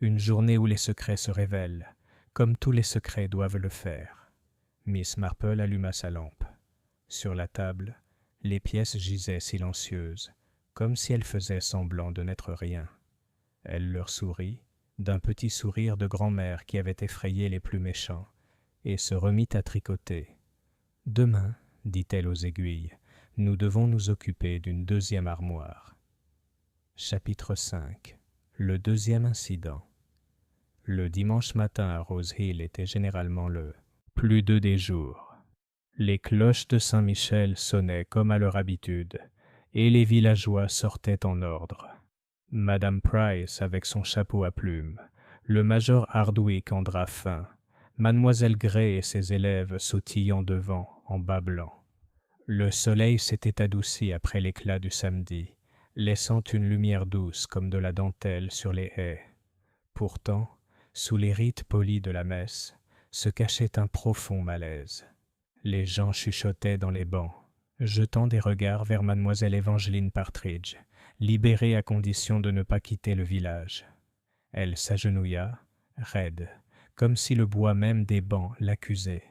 une journée où les secrets se révèlent, comme tous les secrets doivent le faire. Miss Marple alluma sa lampe. Sur la table, les pièces gisaient silencieuses, comme si elles faisaient semblant de n'être rien. Elle leur sourit, d'un petit sourire de grand-mère qui avait effrayé les plus méchants, et se remit à tricoter. « Demain, » dit-elle aux aiguilles, « nous devons nous occuper d'une deuxième armoire. » Chapitre 5. Le deuxième incident. Le dimanche matin à Rose Hill était généralement le plus doux des jours. Les cloches de Saint-Michel sonnaient comme à leur habitude, et les villageois sortaient en ordre. Madame Price avec son chapeau à plumes, le major Hardwick en drap fin, Mademoiselle Gray et ses élèves sautillant devant, en bas blanc. Le soleil s'était adouci après l'éclat du samedi, laissant une lumière douce comme de la dentelle sur les haies. Pourtant, sous les rites polis de la messe, se cachait un profond malaise. Les gens chuchotaient dans les bancs, jetant des regards vers mademoiselle Evangeline Partridge, libérée à condition de ne pas quitter le village. Elle s'agenouilla, raide, comme si le bois même des bancs l'accusait.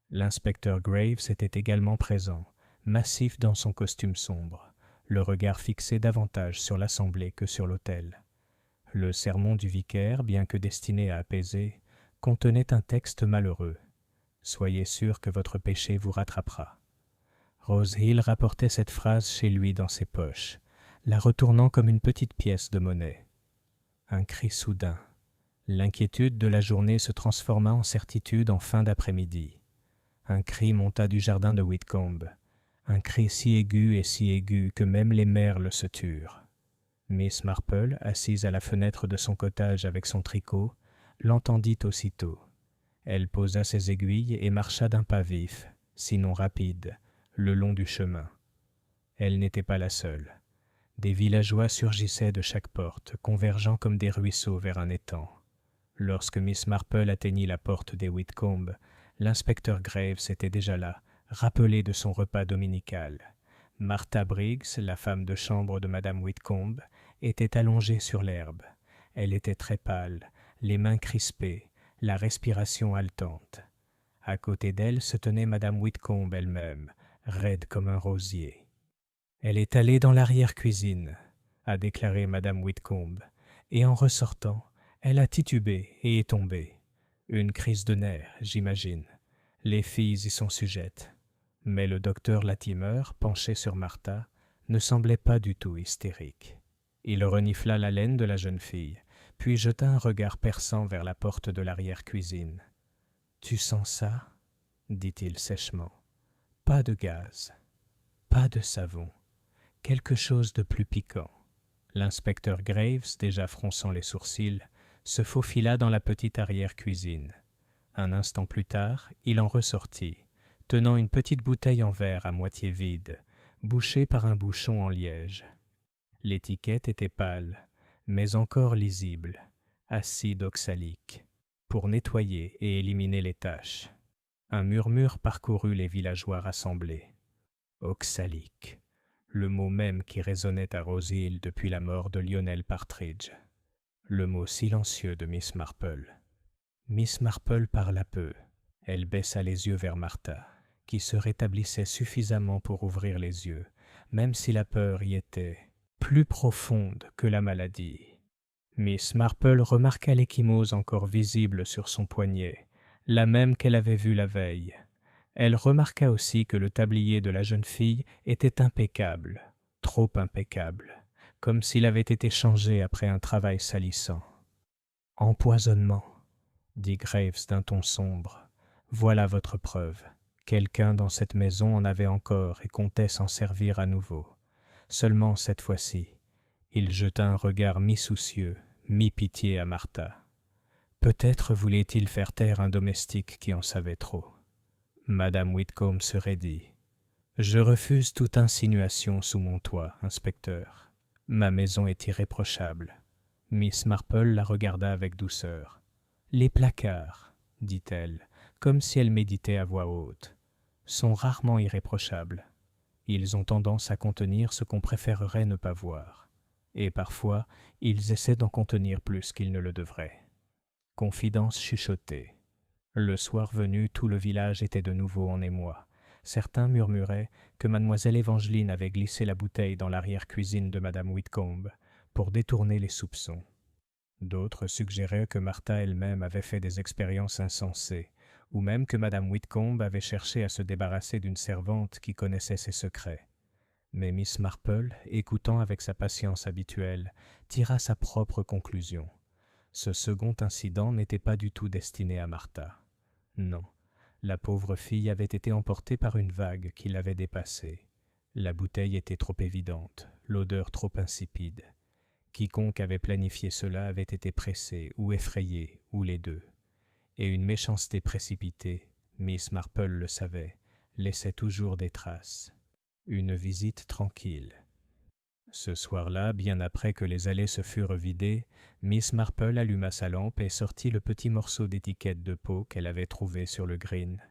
L'inspecteur Graves était également présent, massif dans son costume sombre, le regard fixé davantage sur l'assemblée que sur l'autel. Le sermon du vicaire, bien que destiné à apaiser, contenait un texte malheureux. « Soyez sûr que votre péché vous rattrapera. » Rose Hill rapportait cette phrase chez lui dans ses poches, la retournant comme une petite pièce de monnaie. Un cri soudain. L'inquiétude de la journée se transforma en certitude en fin d'après-midi. Un cri monta du jardin de Whitcomb, un cri si aigu que même les merles se turent. Miss Marple, assise à la fenêtre de son cottage avec son tricot, l'entendit aussitôt. Elle posa ses aiguilles et marcha d'un pas vif, sinon rapide, le long du chemin. Elle n'était pas la seule. Des villageois surgissaient de chaque porte, convergeant comme des ruisseaux vers un étang. Lorsque Miss Marple atteignit la porte des Whitcomb, l'inspecteur Graves était déjà là, rappelé de son repas dominical. Martha Briggs, la femme de chambre de Madame Whitcomb, était allongée sur l'herbe. Elle était très pâle, les mains crispées, la respiration haletante. À côté d'elle se tenait Madame Whitcomb elle-même, raide comme un rosier. « Elle est allée dans l'arrière-cuisine », a déclaré Madame Whitcomb, et en ressortant, elle a titubé et est tombée. Une crise de nerfs, j'imagine. Les filles y sont sujettes. Mais le docteur Latimer, penché sur Martha, ne semblait pas du tout hystérique. Il renifla la laine de la jeune fille, puis jeta un regard perçant vers la porte de l'arrière-cuisine. « Tu sens ça ?» dit-il sèchement. « Pas de gaz, pas de savon, quelque chose de plus piquant. » L'inspecteur Graves, déjà fronçant les sourcils, se faufila dans la petite arrière-cuisine. Un instant plus tard, il en ressortit, tenant une petite bouteille en verre à moitié vide, bouchée par un bouchon en liège. L'étiquette était pâle, mais encore lisible, acide oxalique, pour nettoyer et éliminer les taches. Un murmure parcourut les villageois rassemblés. Oxalique, le mot même qui résonnait à Rose Hill depuis la mort de Lionel Partridge. Le mot silencieux de Miss Marple. Miss Marple parla peu. Elle baissa les yeux vers Martha, qui se rétablissait suffisamment pour ouvrir les yeux, même si la peur y était plus profonde que la maladie. Miss Marple remarqua l'ecchymose encore visible sur son poignet, la même qu'elle avait vue la veille. Elle remarqua aussi que le tablier de la jeune fille était impeccable, trop impeccable, comme s'il avait été changé après un travail salissant. « Empoisonnement », dit Graves d'un ton sombre. « Voilà votre preuve. Quelqu'un dans cette maison en avait encore et comptait s'en servir à nouveau. Seulement cette fois-ci, il jeta un regard mi-soucieux, mi-pitié à Martha. Peut-être voulait-il faire taire un domestique qui en savait trop. Madame Whitcomb se raidit. « Je refuse toute insinuation sous mon toit, inspecteur. Ma maison est irréprochable. » Miss Marple la regarda avec douceur. « Les placards, dit-elle, comme si elle méditait à voix haute, sont rarement irréprochables. Ils ont tendance à contenir ce qu'on préférerait ne pas voir. Et parfois, ils essaient d'en contenir plus qu'ils ne le devraient. » Confidence chuchotée. Le soir venu, tout le village était de nouveau en émoi. Certains murmuraient que mademoiselle Evangeline avait glissé la bouteille dans l'arrière-cuisine de madame Whitcomb pour détourner les soupçons. D'autres suggéraient que Martha elle-même avait fait des expériences insensées, ou même que madame Whitcomb avait cherché à se débarrasser d'une servante qui connaissait ses secrets. Mais Miss Marple, écoutant avec sa patience habituelle, tira sa propre conclusion. Ce second incident n'était pas du tout destiné à Martha. Non, la pauvre fille avait été emportée par une vague qui l'avait dépassée. La bouteille était trop évidente, l'odeur trop insipide. Quiconque avait planifié cela avait été pressé ou effrayé, ou les deux. et une méchanceté précipitée, Miss Marple le savait, laissait toujours des traces. Une visite tranquille. Ce soir-là, bien après que les allées se furent vidées, Miss Marple alluma sa lampe et sortit le petit morceau d'étiquette de peau qu'elle avait trouvé sur le green.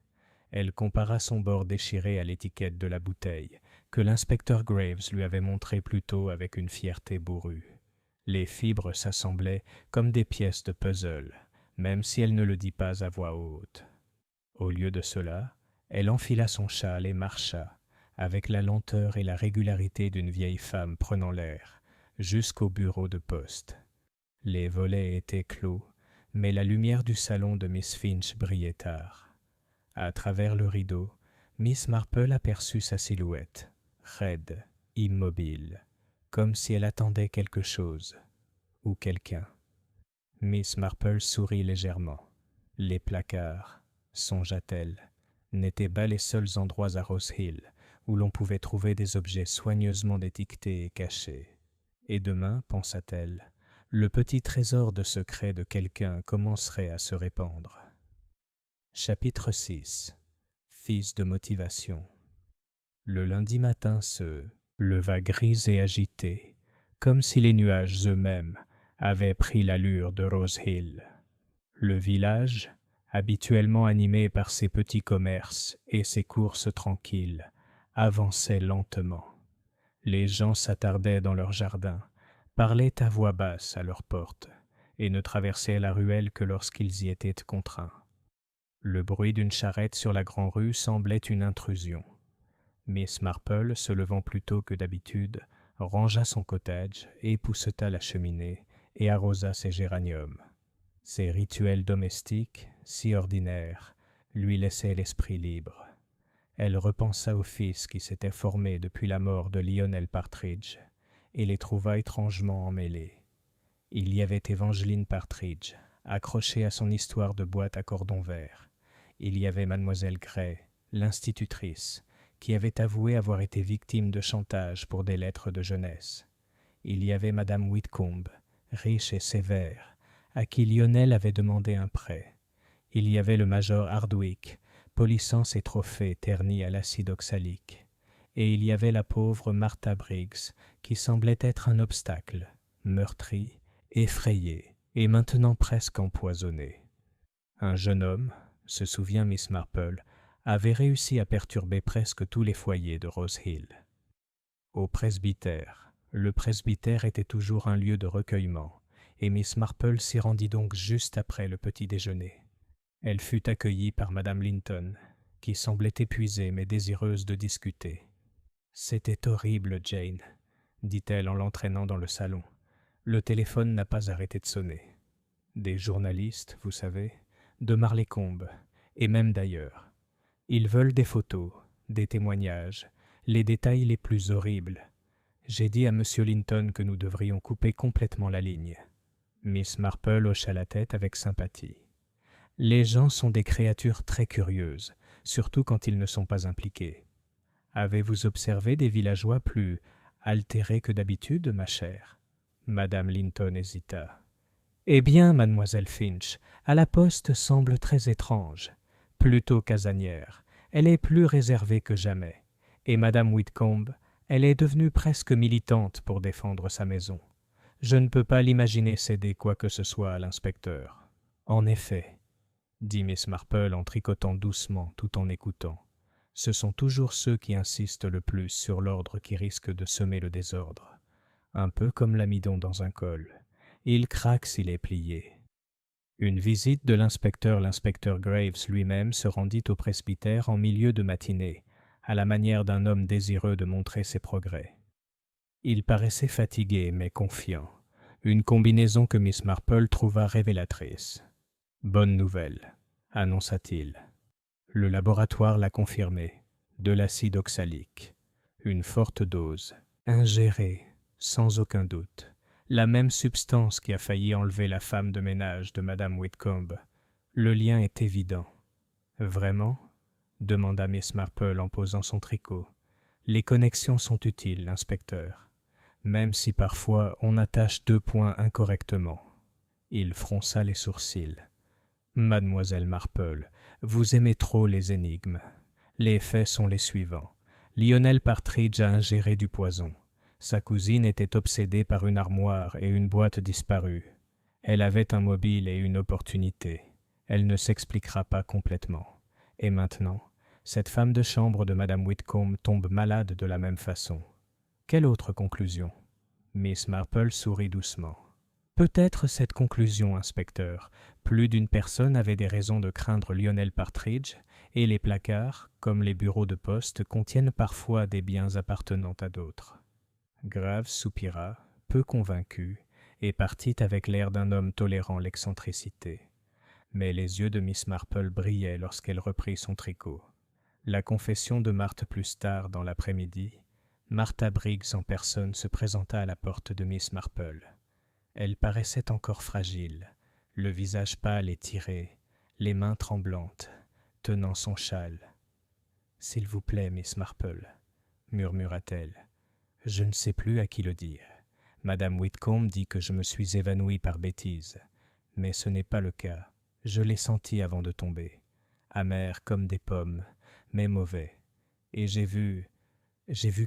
Elle compara son bord déchiré à l'étiquette de la bouteille, que l'inspecteur Graves lui avait montré plus tôt avec une fierté bourrue. Les fibres s'assemblaient comme des pièces de puzzle, même si elle ne le dit pas à voix haute. Au lieu de cela, elle enfila son châle et marcha, avec la lenteur et la régularité d'une vieille femme prenant l'air, jusqu'au bureau de poste. Les volets étaient clos, mais la lumière du salon de Miss Finch brillait tard. À travers le rideau, Miss Marple aperçut sa silhouette, raide, immobile, comme si elle attendait quelque chose, ou quelqu'un. Miss Marple sourit légèrement. Les placards, songea-t-elle, n'étaient pas les seuls endroits à Rose Hill où l'on pouvait trouver des objets soigneusement étiquetés et cachés. Et demain, pensa-t-elle, le petit trésor de secret de quelqu'un commencerait à se répandre. Chapitre 6. Fils de motivation. Le lundi matin se leva gris et agité, comme si les nuages eux-mêmes avaient pris l'allure de Rose Hill. Le village, habituellement animé par ses petits commerces et ses courses tranquilles, avançait lentement. Les gens s'attardaient dans leurs jardins, parlaient à voix basse à leurs portes, et ne traversaient la ruelle que lorsqu'ils y étaient contraints. Le bruit d'une charrette sur la grande-rue semblait une intrusion. Miss Marple, se levant plus tôt que d'habitude, rangea son cottage, épousseta la cheminée et arrosa ses géraniums. Ces rituels domestiques, si ordinaires, lui laissaient l'esprit libre. Elle repensa au fils qui s'était formé depuis la mort de Lionel Partridge et les trouva étrangement emmêlés. Il y avait Evangeline Partridge, accrochée à son histoire de boîte à cordon vert. Il y avait mademoiselle Gray, l'institutrice, qui avait avoué avoir été victime de chantage pour des lettres de jeunesse. Il y avait madame Whitcomb, riche et sévère, à qui Lionel avait demandé un prêt. Il y avait le major Hardwick, polissant ses trophées ternis à l'acide oxalique. Et il y avait la pauvre Martha Briggs, qui semblait être un obstacle, meurtrie, effrayée, et maintenant presque empoisonnée. Un jeune homme, se souvient Miss Marple, avait réussi à perturber presque tous les foyers de Rose Hill. Au presbytère, le presbytère était toujours un lieu de recueillement, et Miss Marple s'y rendit donc juste après le petit déjeuner. Elle fut accueillie par madame Linton, qui semblait épuisée mais désireuse de discuter. « C'était horrible, Jane, » dit-elle en l'entraînant dans le salon. « Le téléphone n'a pas arrêté de sonner. Des journalistes, vous savez, de Marleycombe, et même d'ailleurs. Ils veulent des photos, des témoignages, les détails les plus horribles. J'ai dit à M. Linton que nous devrions couper complètement la ligne. » Miss Marple hocha la tête avec sympathie. « Les gens sont des créatures très curieuses, surtout quand ils ne sont pas impliqués. Avez-vous observé des villageois plus altérés que d'habitude, ma chère ?» Madame Linton hésita. « Eh bien, mademoiselle Finch, à la poste semble très étrange. Plutôt casanière, elle est plus réservée que jamais. Et madame Whitcomb, elle est devenue presque militante pour défendre sa maison. Je ne peux pas l'imaginer céder quoi que ce soit à l'inspecteur. »« En effet, » dit Miss Marple en tricotant doucement tout en écoutant, « ce sont toujours ceux qui insistent le plus sur l'ordre qui risque de semer le désordre. Un peu comme l'amidon dans un col. Il craque s'il est plié. » Une visite de l'inspecteur Graves lui-même se rendit au presbytère en milieu de matinée, à la manière d'un homme désireux de montrer ses progrès. Il paraissait fatigué mais confiant, une combinaison que Miss Marple trouva révélatrice. « Bonne nouvelle, » annonça-t-il. Le laboratoire l'a confirmé, de l'acide oxalique, une forte dose, ingérée, sans aucun doute. La même substance qui a failli enlever la femme de ménage de madame Whitcomb. Le lien est évident. « Vraiment ?» demanda Miss Marple en posant son tricot. « Les connexions sont utiles, inspecteur, même si parfois on attache 2 points incorrectement. » Il fronça les sourcils. Mademoiselle Marple, vous aimez trop les énigmes. Les faits sont les suivants. Lionel Partridge a ingéré du poison. Sa cousine était obsédée par une armoire et une boîte disparue. Elle avait un mobile et une opportunité. Elle ne s'expliquera pas complètement. Et maintenant, cette femme de chambre de Madame Whitcomb tombe malade de la même façon. Quelle autre conclusion? Miss Marple sourit doucement. Peut-être cette conclusion, inspecteur. Plus d'une personne avait des raisons de craindre Lionel Partridge, et les placards, comme les bureaux de poste, contiennent parfois des biens appartenant à d'autres. Graves soupira, peu convaincu, et partit avec l'air d'un homme tolérant l'excentricité. Mais les yeux de Miss Marple brillaient lorsqu'elle reprit son tricot. La confession de Marthe plus tard dans l'après-midi, Martha Briggs en personne se présenta à la porte de Miss Marple. Elle paraissait encore fragile, le visage pâle et tiré, les mains tremblantes, tenant son châle. « S'il vous plaît, Miss Marple, » murmura-t-elle, « je ne sais plus à qui le dire. Madame Whitcomb dit que je me suis évanouie par bêtise, mais ce n'est pas le cas. Je l'ai senti avant de tomber, amer comme des pommes, mais mauvais. Et j'ai vu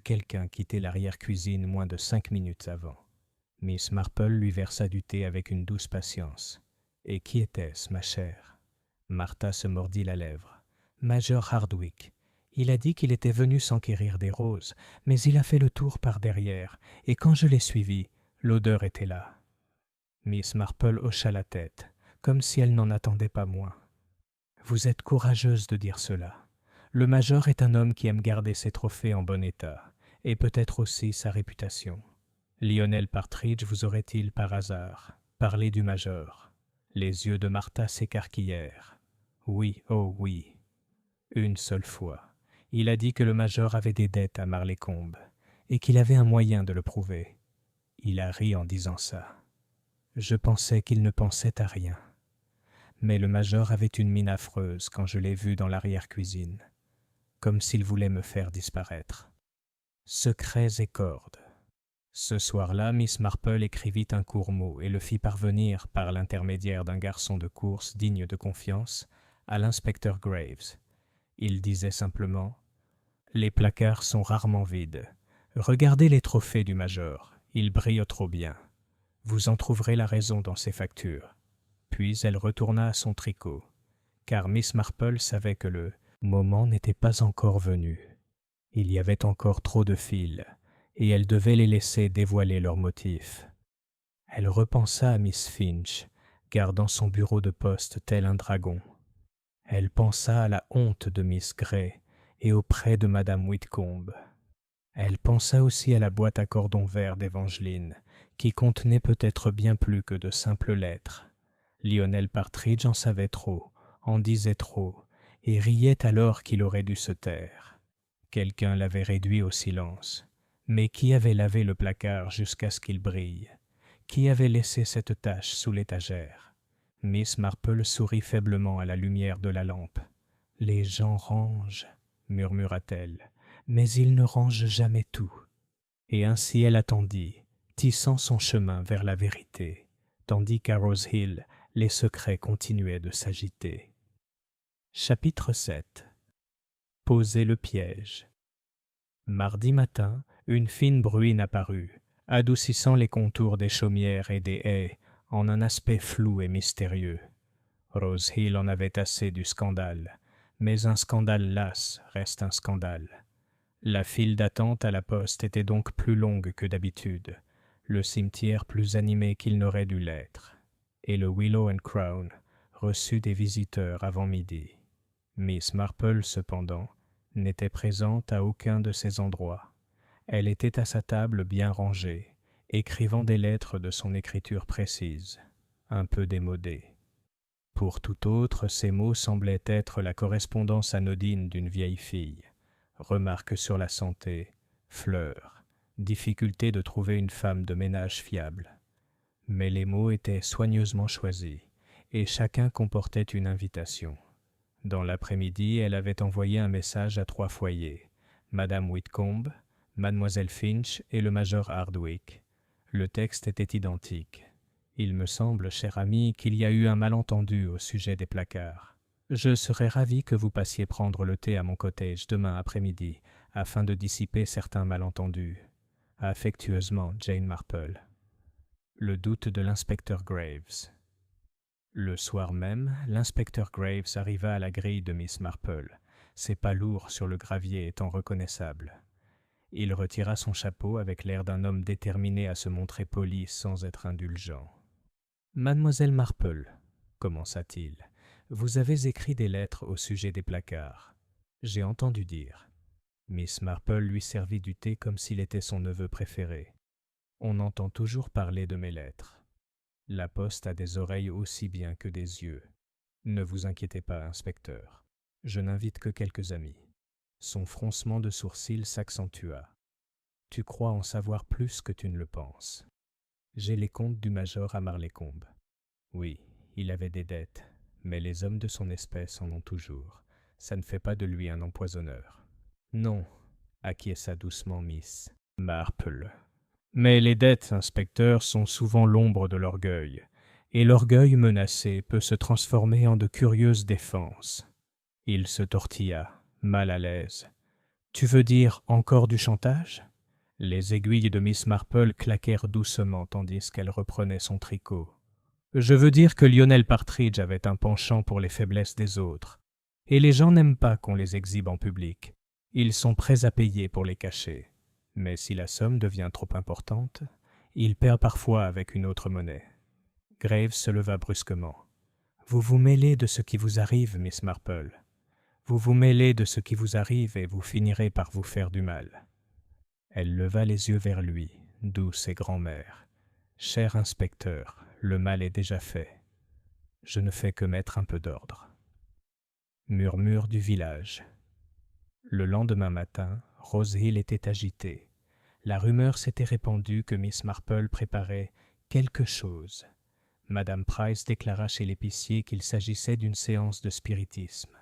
quelqu'un quitter l'arrière-cuisine moins de 5 minutes avant. » Miss Marple lui versa du thé avec une douce patience. « Et qui était-ce, ma chère ?» Martha se mordit la lèvre. « Major Hardwick. Il a dit qu'il était venu s'enquérir des roses, mais il a fait le tour par derrière, et quand je l'ai suivi, l'odeur était là. » Miss Marple hocha la tête, comme si elle n'en attendait pas moins. « Vous êtes courageuse de dire cela. Le major est un homme qui aime garder ses trophées en bon état, et peut-être aussi sa réputation. Lionel Partridge vous aurait-il par hasard parlé du major? » Les yeux de Martha s'écarquillèrent. « Oui, oh oui. Une seule fois. Il a dit que le major avait des dettes à Marleycombe, et qu'il avait un moyen de le prouver. Il a ri en disant ça. Je pensais qu'il ne pensait à rien. Mais le major avait une mine affreuse quand je l'ai vu dans l'arrière-cuisine, comme s'il voulait me faire disparaître. Secrets et cordes. » Ce soir-là, Miss Marple écrivit un court mot et le fit parvenir, par l'intermédiaire d'un garçon de course digne de confiance, à l'inspecteur Graves. Il disait simplement « Les placards sont rarement vides. Regardez les trophées du major, ils brillent trop bien. Vous en trouverez la raison dans ces factures. » Puis elle retourna à son tricot, car Miss Marple savait que le moment n'était pas encore venu. Il y avait encore trop de fils, et elle devait les laisser dévoiler leurs motifs. Elle repensa à Miss Finch, gardant son bureau de poste tel un dragon. Elle pensa à la honte de Miss Grey et auprès de Madame Whitcomb. Elle pensa aussi à la boîte à cordon vert d'Evangeline, qui contenait peut-être bien plus que de simples lettres. Lionel Partridge en savait trop, en disait trop, et riait alors qu'il aurait dû se taire. Quelqu'un l'avait réduit au silence. Mais qui avait lavé le placard jusqu'à ce qu'il brille? Qui avait laissé cette tache sous l'étagère? Miss Marple sourit faiblement à la lumière de la lampe. « Les gens rangent, » murmura-t-elle, « mais ils ne rangent jamais tout. » Et ainsi elle attendit, tissant son chemin vers la vérité, tandis qu'à Rose Hill, les secrets continuaient de s'agiter. Chapitre 7. Poser le piège. Mardi matin, une fine bruine apparut, adoucissant les contours des chaumières et des haies en un aspect flou et mystérieux. Rose Hill en avait assez du scandale, mais un scandale las reste un scandale. La file d'attente à la poste était donc plus longue que d'habitude, le cimetière plus animé qu'il n'aurait dû l'être, et le Willow and Crown reçut des visiteurs avant midi. Miss Marple, cependant, n'était présente à aucun de ces endroits. Elle était à sa table bien rangée, écrivant des lettres de son écriture précise, un peu démodée. Pour tout autre, ces mots semblaient être la correspondance anodine d'une vieille fille. Remarques sur la santé, fleurs, difficulté de trouver une femme de ménage fiable. Mais les mots étaient soigneusement choisis, et chacun comportait une invitation. Dans l'après-midi, elle avait envoyé un message à 3 foyers, Madame Whitcomb, Mademoiselle Finch et le major Hardwick. Le texte était identique. Il me semble, cher ami, qu'il y a eu un malentendu au sujet des placards. Je serais ravi que vous passiez prendre le thé à mon cottage demain après-midi, afin de dissiper certains malentendus. Affectueusement, Jane Marple. Le doute de l'inspecteur Graves. Le soir même, l'inspecteur Graves arriva à la grille de Miss Marple, ses pas lourds sur le gravier étant reconnaissables. Il retira son chapeau avec l'air d'un homme déterminé à se montrer poli sans être indulgent. « Mademoiselle Marple, commença-t-il, vous avez écrit des lettres au sujet des placards. J'ai entendu dire. » Miss Marple lui servit du thé comme s'il était son neveu préféré. « On entend toujours parler de mes lettres. La poste a des oreilles aussi bien que des yeux. Ne vous inquiétez pas, inspecteur. Je n'invite que quelques amis. » Son froncement de sourcils s'accentua. « Tu crois en savoir plus que tu ne le penses. J'ai les comptes du major à Marlécombe. Oui, il avait des dettes, mais les hommes de son espèce en ont toujours. Ça ne fait pas de lui un empoisonneur. » « Non, » acquiesça doucement Miss Marple. « Mais les dettes, inspecteur, sont souvent l'ombre de l'orgueil, et l'orgueil menacé peut se transformer en de curieuses défenses. » Il se tortilla, mal à l'aise. « Tu veux dire encore du chantage ?» Les aiguilles de Miss Marple claquèrent doucement tandis qu'elle reprenait son tricot. « Je veux dire que Lionel Partridge avait un penchant pour les faiblesses des autres, et les gens n'aiment pas qu'on les exhibe en public. Ils sont prêts à payer pour les cacher. Mais si la somme devient trop importante, ils perdent parfois avec une autre monnaie. » Graves se leva brusquement. « Vous vous mêlez de ce qui vous arrive, Miss Marple. Vous vous mêlez de ce qui vous arrive et vous finirez par vous faire du mal. » Elle leva les yeux vers lui, douce et grand-mère. « Cher inspecteur, le mal est déjà fait. Je ne fais que mettre un peu d'ordre. » Murmure du village. Le lendemain matin, Rose Hill était agitée. La rumeur s'était répandue que Miss Marple préparait quelque chose. Madame Price déclara chez l'épicier qu'il s'agissait d'une séance de spiritisme.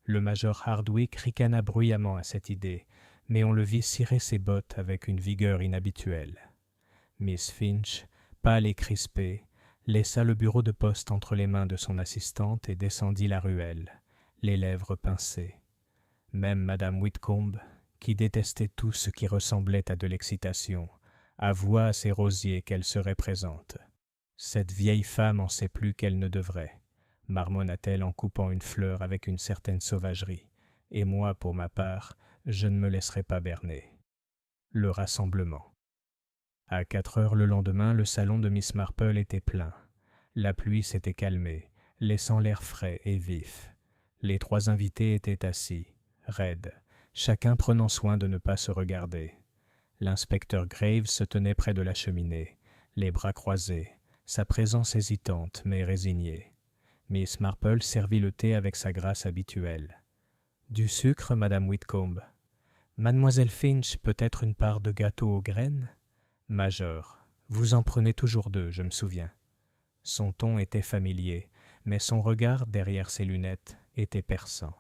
Le major Hardwick ricana bruyamment à cette idée, mais on le vit cirer ses bottes avec une vigueur inhabituelle. Miss Finch, pâle et crispée, laissa le bureau de poste entre les mains de son assistante et descendit la ruelle, les lèvres pincées. Même Madame Whitcomb, qui détestait tout ce qui ressemblait à de l'excitation, avoua à ses rosiers qu'elle serait présente. « Cette vieille femme en sait plus qu'elle ne devrait, » marmonna-t-elle en coupant une fleur avec une certaine sauvagerie, « et moi, pour ma part, je ne me laisserai pas berner. » Le rassemblement. À 4 heures le lendemain, le salon de Miss Marple était plein. La pluie s'était calmée, laissant l'air frais et vif. Les 3 invités étaient assis, raides, chacun prenant soin de ne pas se regarder. L'inspecteur Graves se tenait près de la cheminée, les bras croisés, sa présence hésitante mais résignée. Miss Marple servit le thé avec sa grâce habituelle. « Du sucre, Madame Whitcomb. Mademoiselle Finch, peut-être une part de gâteau aux graines ? Major, vous en prenez toujours 2, je me souviens. » Son ton était familier, mais son regard, derrière ses lunettes, était perçant.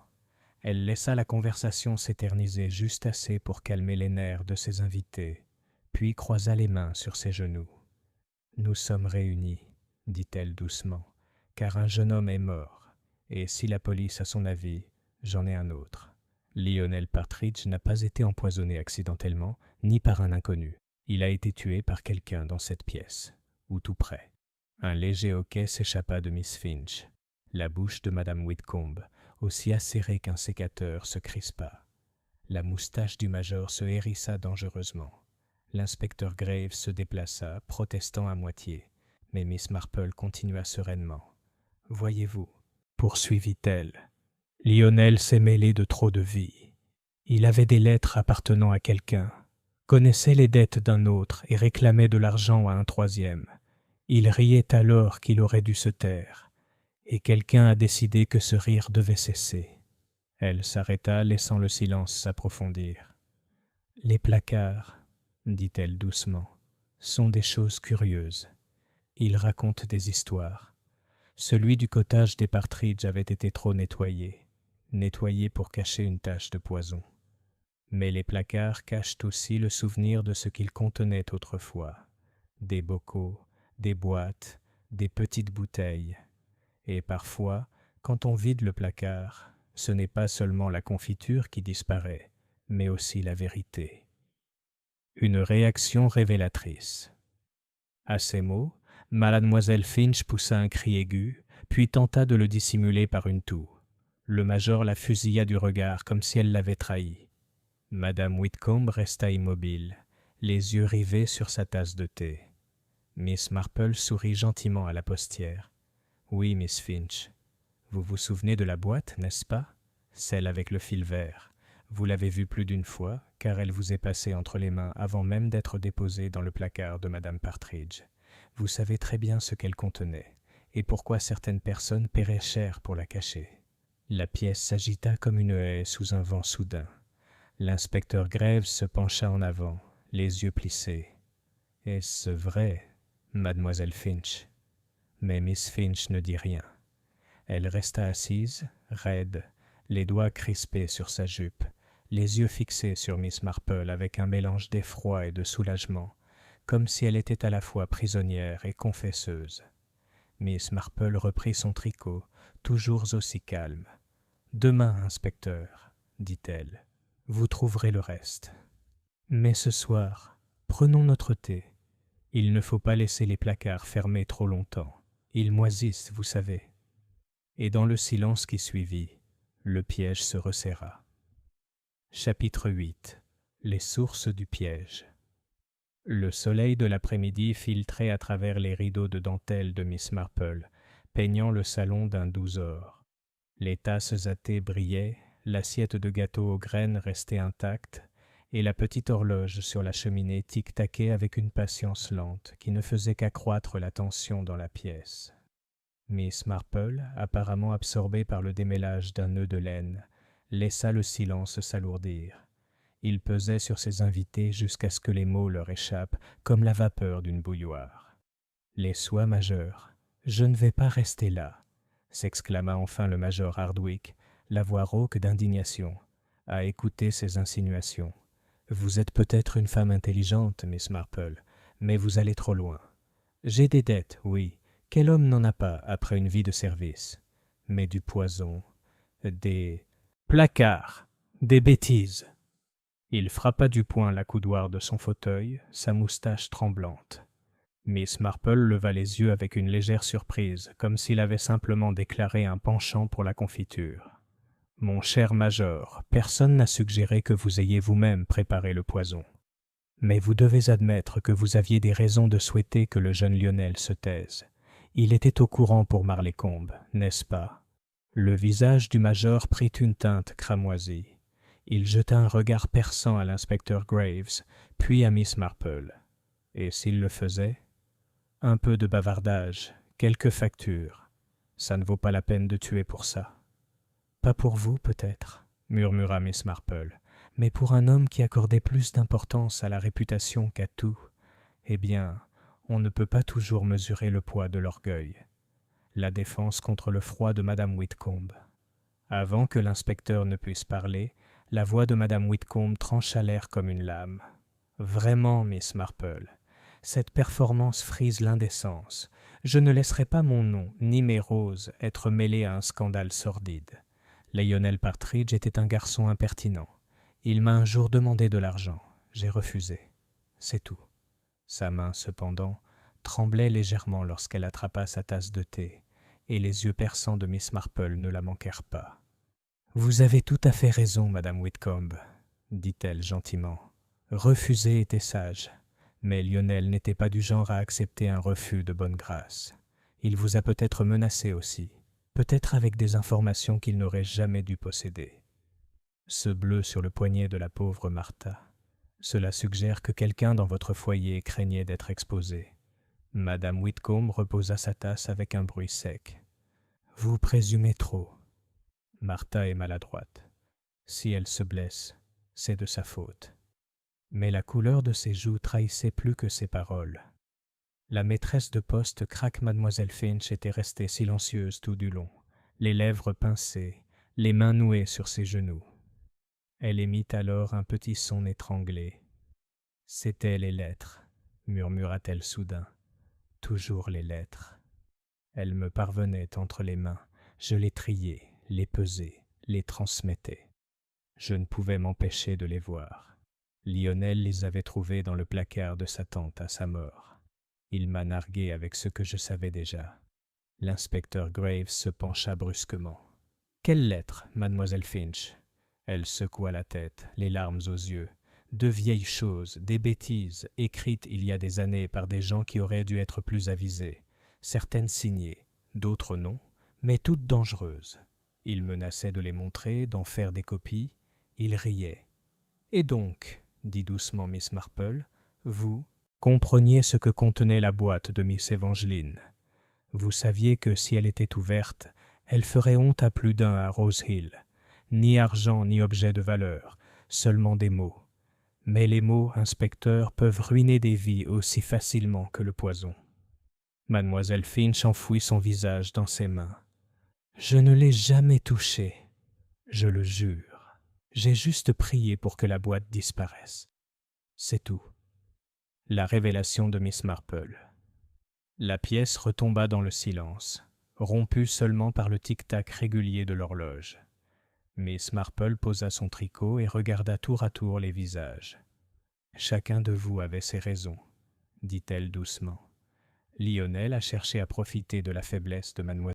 Elle laissa la conversation s'éterniser juste assez pour calmer les nerfs de ses invités, puis croisa les mains sur ses genoux. « Nous sommes réunis, » dit-elle doucement, « car un jeune homme est mort, et si la police a son avis, j'en ai un autre. Lionel Partridge n'a pas été empoisonné accidentellement, ni par un inconnu. Il a été tué par quelqu'un dans cette pièce, ou tout près. » Un léger hoquet s'échappa de Miss Finch. La bouche de Madame Whitcomb, aussi acérée qu'un sécateur, se crispa. La moustache du major se hérissa dangereusement. L'inspecteur Graves se déplaça, protestant à moitié, mais Miss Marple continua sereinement. « Voyez-vous, » poursuivit-elle, « Lionel s'est mêlé de trop de vie. Il avait des lettres appartenant à quelqu'un, connaissait les dettes d'un autre et réclamait de l'argent à un troisième. Il riait alors qu'il aurait dû se taire, et quelqu'un a décidé que ce rire devait cesser. » Elle s'arrêta, laissant le silence s'approfondir. « Les placards, » dit-elle doucement, « sont des choses curieuses. Ils racontent des histoires. Celui du cottage des Partridge avait été trop nettoyé pour cacher une tache de poison. Mais les placards cachent aussi le souvenir de ce qu'ils contenaient autrefois. Des bocaux, des boîtes, des petites bouteilles. Et parfois, quand on vide le placard, ce n'est pas seulement la confiture qui disparaît, mais aussi la vérité. Une réaction révélatrice. À ces mots, mademoiselle Finch poussa un cri aigu, puis tenta de le dissimuler par une toux. Le major la fusilla du regard comme si elle l'avait trahi. Madame Whitcomb resta immobile, les yeux rivés sur sa tasse de thé. Miss Marple sourit gentiment à la postière. « Oui, Miss Finch. Vous vous souvenez de la boîte, n'est-ce pas? Celle avec le fil vert. Vous l'avez vue plus d'une fois, car elle vous est passée entre les mains avant même d'être déposée dans le placard de Madame Partridge. Vous savez très bien ce qu'elle contenait, et pourquoi certaines personnes paieraient cher pour la cacher. » La pièce s'agita comme une haie sous un vent soudain. L'inspecteur Graves se pencha en avant, les yeux plissés. « Est-ce vrai, mademoiselle Finch ?» Mais Miss Finch ne dit rien. Elle resta assise, raide, les doigts crispés sur sa jupe, les yeux fixés sur Miss Marple avec un mélange d'effroi et de soulagement, comme si elle était à la fois prisonnière et confesseuse. Miss Marple reprit son tricot, toujours aussi calme. « Demain, inspecteur, dit-elle, vous trouverez le reste. Mais ce soir, prenons notre thé. Il ne faut pas laisser les placards fermés trop longtemps. Ils moisissent, vous savez. » Et dans le silence qui suivit, le piège se resserra. Chapitre 8. Les sources du piège. Le soleil de l'après-midi filtrait à travers les rideaux de dentelle de Miss Marple, peignant le salon d'un doux or. Les tasses à thé brillaient, l'assiette de gâteau aux graines restait intacte, et la petite horloge sur la cheminée tic-taquait avec une patience lente qui ne faisait qu'accroître la tension dans la pièce. Miss Marple, apparemment absorbée par le démêlage d'un nœud de laine, laissa le silence s'alourdir. Il pesait sur ses invités jusqu'à ce que les mots leur échappent comme la vapeur d'une bouilloire. « Les soies majeures, je ne vais pas rester là !» s'exclama enfin le major Hardwick, la voix rauque d'indignation, à écouter ces insinuations. « Vous êtes peut-être une femme intelligente, Miss Marple, mais vous allez trop loin. J'ai des dettes, oui. Quel homme n'en a pas après une vie de service? Mais du poison, des placards, des bêtises. » Il frappa du poing l'accoudoir de son fauteuil, sa moustache tremblante. Miss Marple leva les yeux avec une légère surprise, comme s'il avait simplement déclaré un penchant pour la confiture. « Mon cher major, personne n'a suggéré que vous ayez vous-même préparé le poison. Mais vous devez admettre que vous aviez des raisons de souhaiter que le jeune Lionel se taise. Il était au courant pour Marleycombe, n'est-ce pas? » Le visage du major prit une teinte cramoisie. Il jeta un regard perçant à l'inspecteur Graves, puis à Miss Marple. Et s'il le faisait? Un peu de bavardage, quelques factures. Ça ne vaut pas la peine de tuer pour ça. Pas pour vous, peut-être, murmura Miss Marple, mais pour un homme qui accordait plus d'importance à la réputation qu'à tout, eh bien, on ne peut pas toujours mesurer le poids de l'orgueil. La défense contre le froid de Madame Whitcomb. Avant que l'inspecteur ne puisse parler, la voix de Madame Whitcomb trancha l'air comme une lame. « Vraiment, Miss Marple, cette performance frise l'indécence. Je ne laisserai pas mon nom, ni mes roses, être mêlés à un scandale sordide. Lionel Partridge était un garçon impertinent. Il m'a un jour demandé de l'argent. J'ai refusé. C'est tout. » Sa main, cependant, tremblait légèrement lorsqu'elle attrapa sa tasse de thé, et les yeux perçants de Miss Marple ne la manquèrent pas. « Vous avez tout à fait raison, Madame Whitcomb, » dit-elle gentiment. « Refuser était sage, mais Lionel n'était pas du genre à accepter un refus de bonne grâce. Il vous a peut-être menacé aussi, peut-être avec des informations qu'il n'aurait jamais dû posséder. Ce bleu sur le poignet de la pauvre Martha, cela suggère que quelqu'un dans votre foyer craignait d'être exposé. » Madame Whitcomb reposa sa tasse avec un bruit sec. « Vous présumez trop. Martha est maladroite. Si elle se blesse, c'est de sa faute. » Mais la couleur de ses joues trahissait plus que ses paroles. La maîtresse de poste craque Mademoiselle Finch était restée silencieuse tout du long, les lèvres pincées, les mains nouées sur ses genoux. Elle émit alors un petit son étranglé. « C'étaient les lettres, » murmura-t-elle soudain. « Toujours les lettres. » Elles me parvenaient entre les mains. Je les triais, les pesais, les transmettais. Je ne pouvais m'empêcher de les voir. Lionel les avait trouvées dans le placard de sa tante à sa mort. Il m'a nargué avec ce que je savais déjà. L'inspecteur Graves se pencha brusquement. « Quelle lettre, mademoiselle Finch ?» Elle secoua la tête, les larmes aux yeux. De vieilles choses, des bêtises, écrites il y a des années par des gens qui auraient dû être plus avisés. Certaines signées, d'autres non, mais toutes dangereuses. Il menaçait de les montrer, d'en faire des copies. Il riait. « Et donc, dit doucement Miss Marple, vous compreniez ce que contenait la boîte de Miss Evangeline. Vous saviez que si elle était ouverte, elle ferait honte à plus d'un à Rose Hill. Ni argent ni objet de valeur, seulement des mots. Mais les mots, inspecteur, peuvent ruiner des vies aussi facilement que le poison. » Mademoiselle Finch enfouit son visage dans ses mains. « Je ne l'ai jamais touché, je le jure. J'ai juste prié pour que la boîte disparaisse. C'est tout. » La révélation de Miss Marple. La pièce retomba dans le silence, rompu seulement par le tic-tac régulier de l'horloge. Miss Marple posa son tricot et regarda tour à tour les visages. « Chacun de vous avait ses raisons, » dit-elle doucement. Lionel a cherché à profiter de la faiblesse de mademoiselle